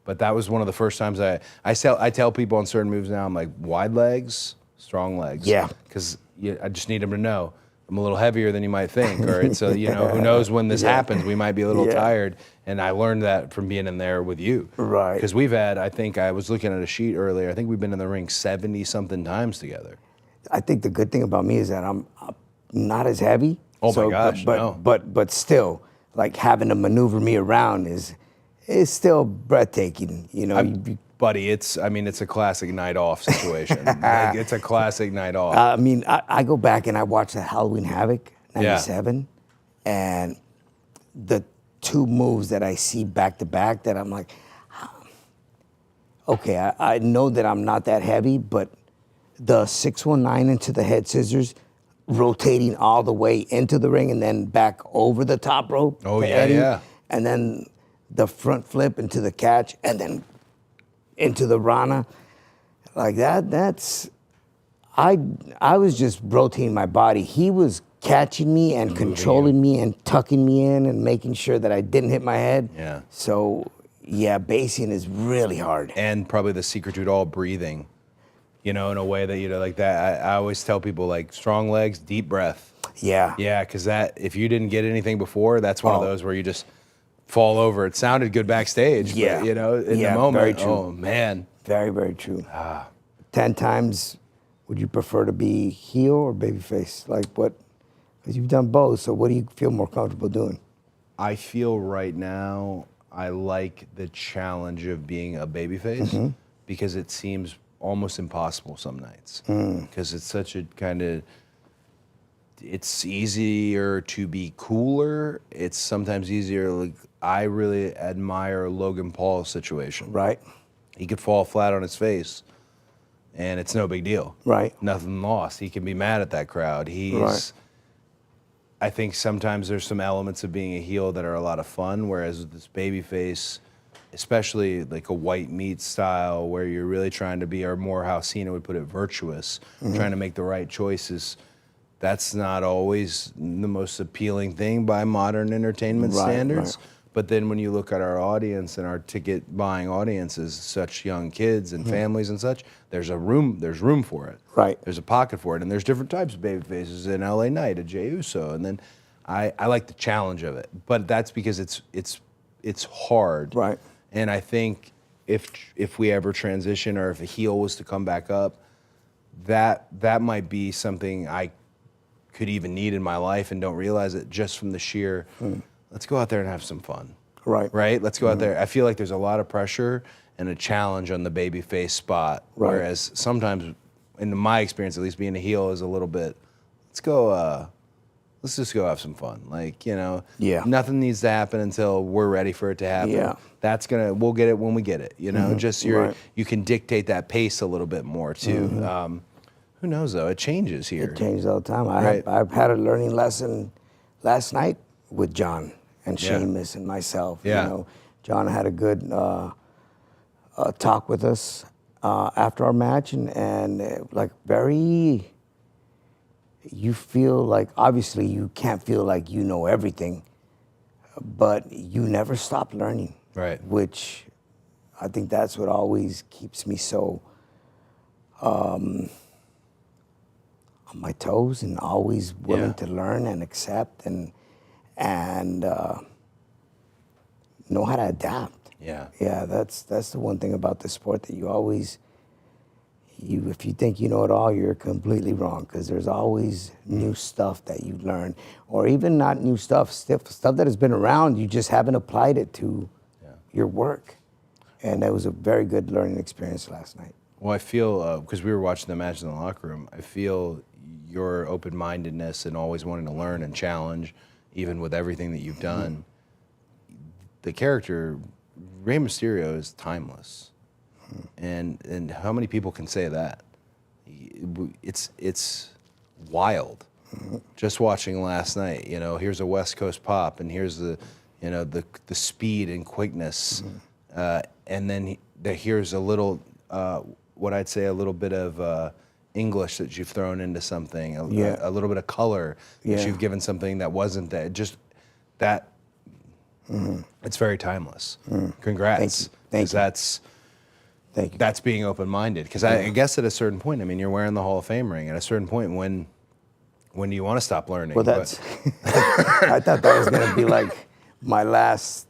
But that was one of the first times I tell people on certain moves now, I'm like, wide legs, strong legs. Yeah. Because I just need them to know I'm a little heavier than you might think, or it's who knows when this happens, we might be a little tired. And I learned that from being in there with you. Right. Because we've had, I think I was looking at a sheet earlier, I think we've been in the ring 70 something times together. I think the good thing about me is that I'm not as heavy. Oh my gosh, but still, like having to maneuver me around is still breathtaking. Buddy, it's a classic night off situation. Like, it's a classic night off. I go back and I watch the Halloween Havoc '97, and the two moves that I see back to back that I'm like, okay, I know that I'm not that heavy, but the 619 into the head scissors, rotating all the way into the ring and then back over the top rope. Oh, yeah. And then the front flip into the catch and then into the Rana. Like that, I was just rotating my body. He was catching me and controlling me and tucking me in and making sure that I didn't hit my head. Yeah. So, yeah, basing is really hard. And probably the secret to it all, breathing, in a way that, like that. I always tell people, like, strong legs, deep breath. Yeah. Yeah, because if you didn't get anything before, that's one of those where you just fall over. It sounded good backstage, Yeah. but, in the moment, very true. oh, man. Very, very true. 10 times, would you prefer to be heel or babyface? Like what? Because you've done both, so what do you feel more comfortable doing? I feel right now I like the challenge of being a babyface because it seems almost impossible some nights. Because it's such a kind of, it's easier to be cooler. It's sometimes easier. Like, I really admire Logan Paul's situation. Right. He could fall flat on his face and it's no big deal. Right. Nothing lost. He can be mad at that crowd. I think sometimes there's some elements of being a heel that are a lot of fun, whereas with this babyface, especially like a white meat style, where you're really trying to be, or more how Cena would put it, virtuous, trying to make the right choices. That's not always the most appealing thing by modern entertainment standards. Right. But then when you look at our audience and our ticket buying audiences, such young kids and families and such, there's room for it. Right. There's a pocket for it. And there's different types of baby faces in LA Knight, a Jey Uso. And then I like the challenge of it. But that's because it's hard. Right. And I think if we ever transition, or if a heel was to come back up, that might be something I could even need in my life and don't realize it, just from the sheer, let's go out there and have some fun. Right. Right? Let's go out there. I feel like there's a lot of pressure and a challenge on the babyface spot. Right. Whereas sometimes, in my experience, at least, being a heel is a little bit, let's just go have some fun. Like, Yeah. nothing needs to happen until we're ready for it to happen. Yeah. We'll get it when we get it. Just Right. you can dictate that pace a little bit more too. Who knows though? It changes here. It changes all the time. Right. I've had a learning lesson last night with John and Yeah. Sheamus and myself. Yeah. John had a good talk with us after our match, and like very, you feel like, obviously you can't feel like you know everything, but you never stop learning. Right. Which I think that's what always keeps me so on my toes, and always willing to learn and accept and know how to adapt. Yeah. Yeah, that's the one thing about the sport, that you always, if you think you know it all, you're completely wrong, because there's always new stuff that you learn, or even not new stuff that has been around, you just haven't applied it to your work. And that was a very good learning experience last night. Well, I feel, because we were watching the match in the locker room, I feel your open-mindedness and always wanting to learn and challenge, even with everything that you've done. The character, Rey Mysterio, is timeless. And how many people can say that? It's wild. Just watching last night, here's a West Coast pop, and here's the speed and quickness, and then here's a little, what I'd say, a little bit of English that you've thrown into something, a little bit of color that you've given something that wasn't there. Just that, it's very timeless. Congrats. Thank you. Thank you. That's being open-minded. Because I guess at a certain point, you're wearing the Hall of Fame ring. At a certain point, when do you want to stop learning? Well, that's, I thought that was going to be like my last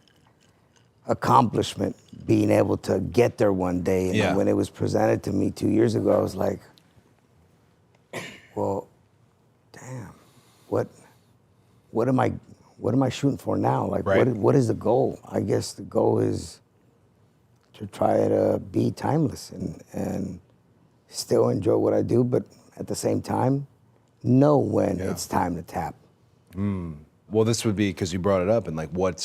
accomplishment, being able to get there one day. And then when it was presented to me 2 years ago, I was like, well, damn, what am I shooting for now? Like, what is the goal? I guess the goal is to try to be timeless and still enjoy what I do, but at the same time, know when it's time to tap. Well, this would be, because you brought it up, and like, what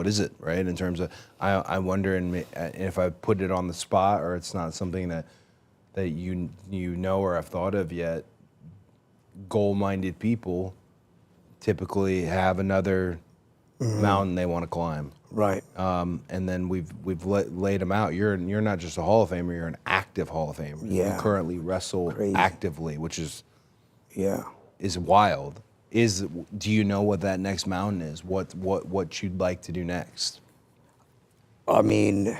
is it, right? In terms of, I wonder if I put it on the spot, or it's not something that you know or have thought of yet. Goal-minded people typically have another mountain they want to climb. Right. And then we've laid them out. You're not just a Hall of Famer, you're an active Hall of Famer. Yeah. You currently wrestle actively, which is wild. do you know what that next mountain is? What you'd like to do next? I mean,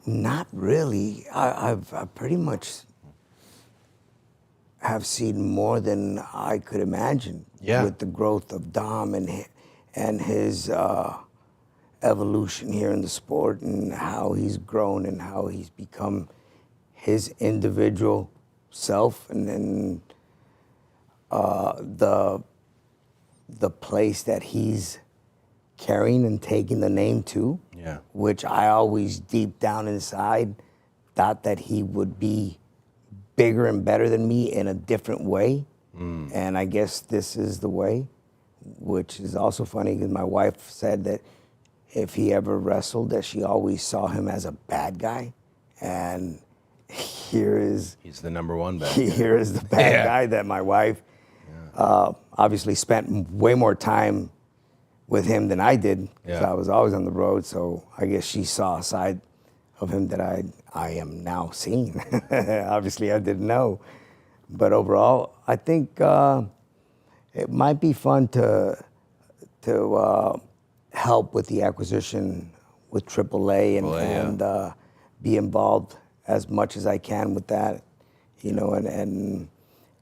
not really. I've pretty much have seen more than I could imagine with the growth of Dom and his evolution here in the sport, and how he's grown and how he's become his individual self, and then the place that he's carrying and taking the name to, which I always deep down inside thought that he would be bigger and better than me in a different way. And I guess this is the way, which is also funny because my wife said that if he ever wrestled, that she always saw him as a bad guy. And he's the number one bad guy. Here is the bad guy that my wife obviously spent way more time with him than I did, because I was always on the road. So I guess she saw a side of him that I am now seeing. Obviously, I didn't know. But overall, I think it might be fun to help with the acquisition with AAA and be involved as much as I can with that, and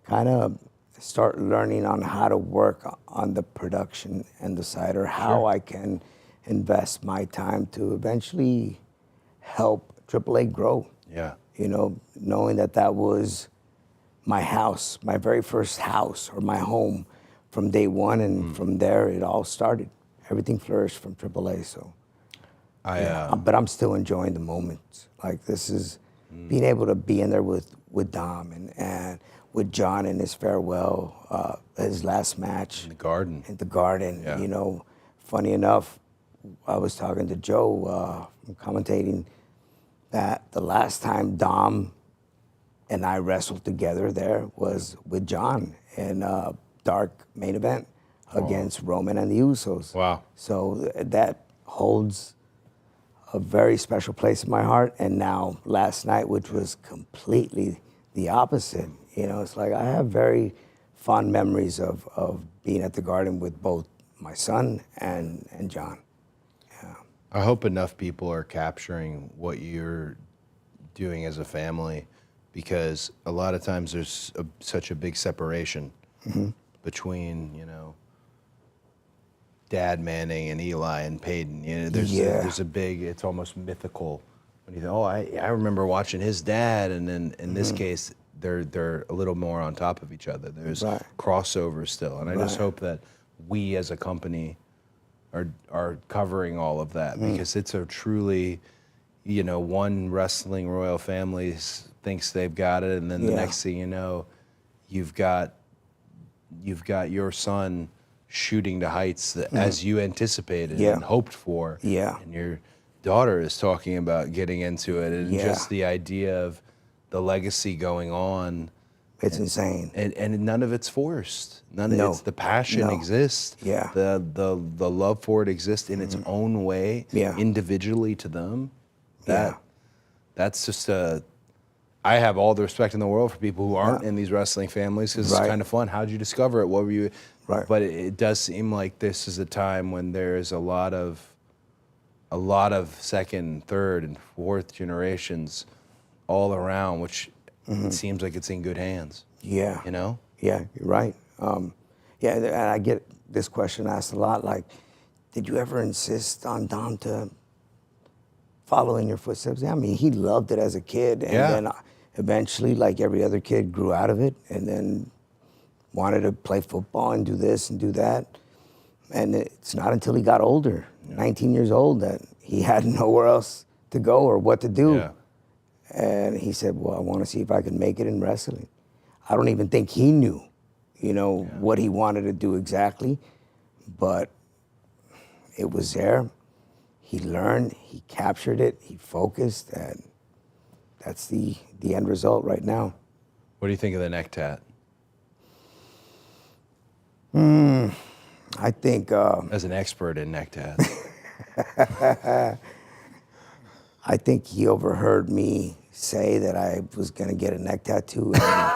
kind of start learning on how to work on the production and the side, or how I can invest my time to eventually help AAA grow. Yeah. Knowing that was my house, my very first house, or my home from day one, and from there it all started. Everything flourished from AAA. So, but I'm still enjoying the moments. Like, this is being able to be in there with Dom and with John in his farewell, his last match. In the Garden. Yeah. Funny enough, I was talking to Joe, commentating, that the last time Dom and I wrestled together there was with John in a dark main event against Roman and the Usos. Wow. So that holds a very special place in my heart. And now last night, which was completely the opposite, it's like I have very fond memories of being at the Garden with both my son and John. Yeah. I hope enough people are capturing what you're doing as a family, because a lot of times there's such a big separation between, Dad Manning and Eli and Peyton. There's a big, it's almost mythical when you think, I remember watching his dad, and then in this case, they're a little more on top of each other. There's crossover still, and I just hope that we as a company are covering all of that, because it's a truly, one wrestling royal family thinks they've got it, and then the next thing you know, you've got your son shooting to heights that, as you anticipated and hoped for. Yeah. And your daughter is talking about getting into it, and just the idea of the legacy going on. It's insane. And none of it's forced. It's the passion exists. Yeah. The love for it exists in its own way, individually to them. That's just I have all the respect in the world for people who aren't in these wrestling families, because it's kind of fun. How'd you discover it? What were you? Right. But it does seem like this is a time when there is a lot of second, third, and fourth generations all around, which it seems like it's in good hands. Yeah. Yeah, you're right. And I get this question asked a lot, like, did you ever insist on Dom to follow in your footsteps? I mean, he loved it as a kid, and then eventually, like every other kid, grew out of it, and then wanted to play football and do this and do that. And it's not until he got older, 19 years old, that he had nowhere else to go or what to do. Yeah. And he said, well, I want to see if I can make it in wrestling. I don't even think he knew, what he wanted to do exactly, but it was there. He learned, he captured it, he focused, and that's the end result right now. What do you think of the neck tat? I think... as an expert in neck tats. I think he overheard me say that I was going to get a neck tattoo, and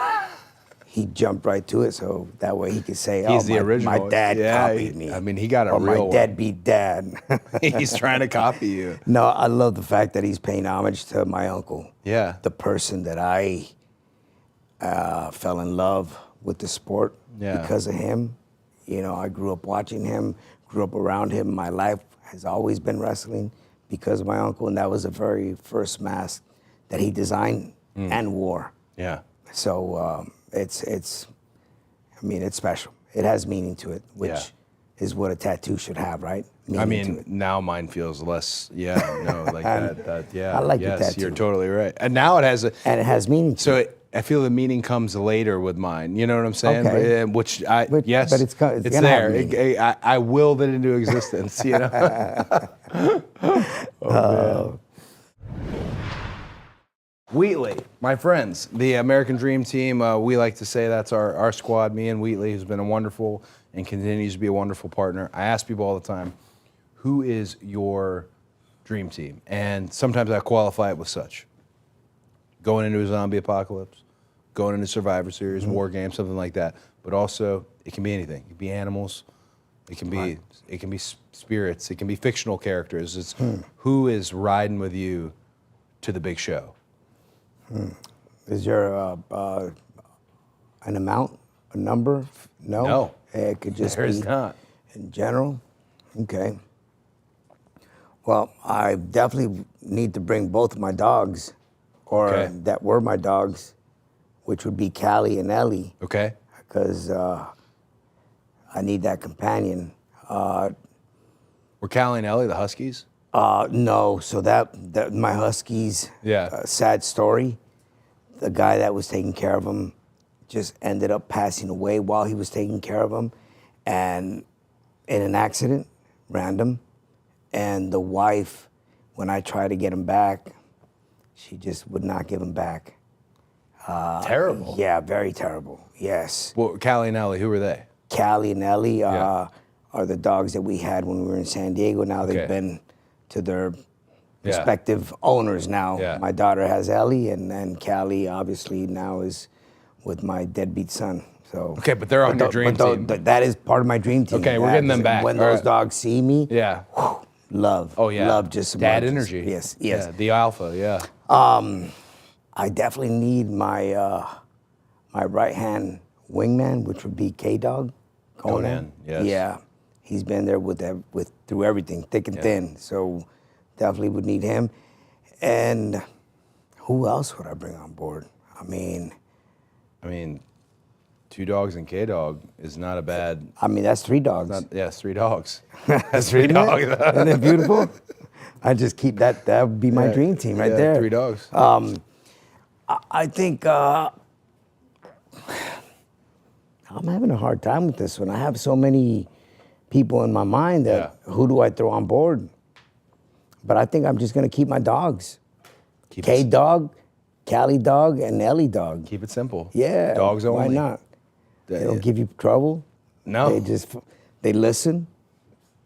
he jumped right to it, so that way he could say, He's the my original. dad Yeah, copied me. I mean, he got a or real my one. deadbeat dad. He's trying to copy you. No, I love the fact that he's paying homage to my uncle. Yeah. The person that I fell in love with the sport because of him. You know, I grew up watching him, grew up around him. My life has always been wrestling because of my uncle, and that was the very first mask that he designed and wore. Yeah. So it's special. It has meaning to it, which is what a tattoo should have, right? I Meaning to mean, it. now mine feels less, like that, yeah. I like the yes, tattoo. you're totally right. And now it has a, And it has meaning to so it. I feel the meaning comes later with mine. You know what I'm saying? Okay. Yes, but it's it's gonna have there. meaning. I willed it into existence, you know? Man. Wheatley, my friends, the American Dream Team, we like to say that's our squad. Me and Wheatley, who's been a wonderful and continues to be a wonderful partner. I ask people all the time, who is your dream team? And sometimes I qualify it with such. Going into a zombie apocalypse, going into Survivor Series, War Games, something like that. But also, it can be anything. It can be animals. It can be spirits. It can be fictional characters. It's who is riding with you to the big show. Is there an amount, a number? No? No. It could just There be is not. in general? Okay. Well, I definitely need to bring both of my dogs, or that were my dogs, which would be Callie and Ellie, Okay. because I need that companion. Were Callie and Ellie the Huskies? No, so that my Huskies, Yeah. sad story. The guy that was taking care of him just ended up passing away while he was taking care of him, and in an accident, random. And the wife, when I tried to get him back, she just would not give him back. Terrible. Yeah, very terrible. Yes. Well, Callie and Ellie, who were they? Callie and Ellie are the dogs that we had when we were in San Diego. Now they've been to their respective owners now. Yeah. My daughter has Ellie, and Callie obviously now is with my deadbeat son. So Okay, but they're on your dream team. That is part of my dream team. Okay, we're getting them back. When All those right. dogs see me, Yeah. love. Oh, yeah. Love just Dad emerges. energy. Yes. Yeah, the alpha, yeah. I definitely need my my right hand wingman, which would be K-Dog. Conan, yes. Yeah, he's been there with through everything, thick and thin. So definitely would need him. And who else would I bring on board? I mean, two dogs and K-Dog is not a bad. that's three dogs. It's 3 dogs. That's 3 dogs. Isn't it beautiful? I just keep that. That would be my dream team right there. 3 dogs. I think I'm having a hard time with this one. I have so many people in my mind that who do I throw on board? But I think I'm just gonna keep my dogs. K-Dog, Callie Dog, and Ellie Dog. Keep it simple. Yeah. Dogs only. Why not? They don't give you trouble. No. They listen.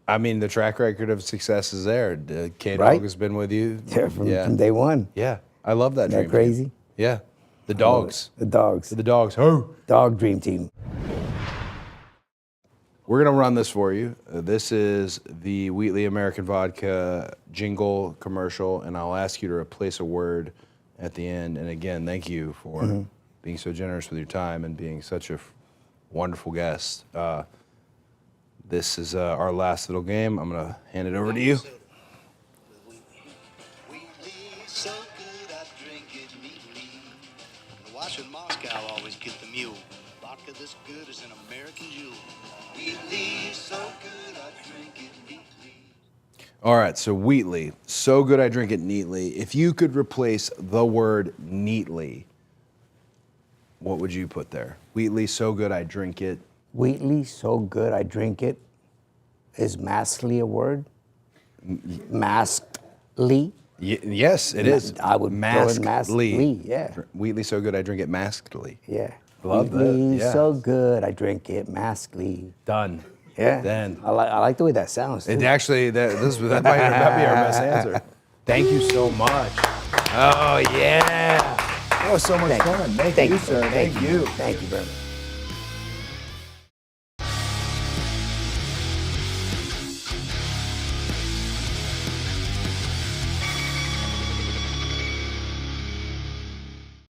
I mean, the track record of success is there. K-Dog Right. has been with you. From day one. Yeah. I love that Isn't dream that crazy? team. Yeah. The dogs. The dogs. The dogs. Oh. Dog dream team. We're going to run this for you. This is the Wheatley American Vodka jingle commercial, and I'll ask you to replace a word at the end. And again, thank you for being so generous with your time and being such a wonderful guest. This is our last little game. I'm going to hand it over to you. So good, I drink it neatly. The wash in Moscow always get the mule. Vodka this good is an American jewel. Wheatley, so good, I drink it neatly. All right, so Wheatley, so good I drink it neatly. If you could replace the word neatly, what would you put there? Wheatley, so good I drink it. Wheatley, so good I drink it. Is maskly a word? Maskly? Yes, it is. I would throw in maskly, yeah. Wheatley, so good I drink it maskedly. Yeah. Love that, Wheatley, yeah. so good I drink it maskly. Done. Yeah. Then. I like the way that sounds. Too. It actually, that might be our best answer. Thank you so much. Oh, yeah. That was so much fun. Thank you, sir. Thank you. Thank you very much.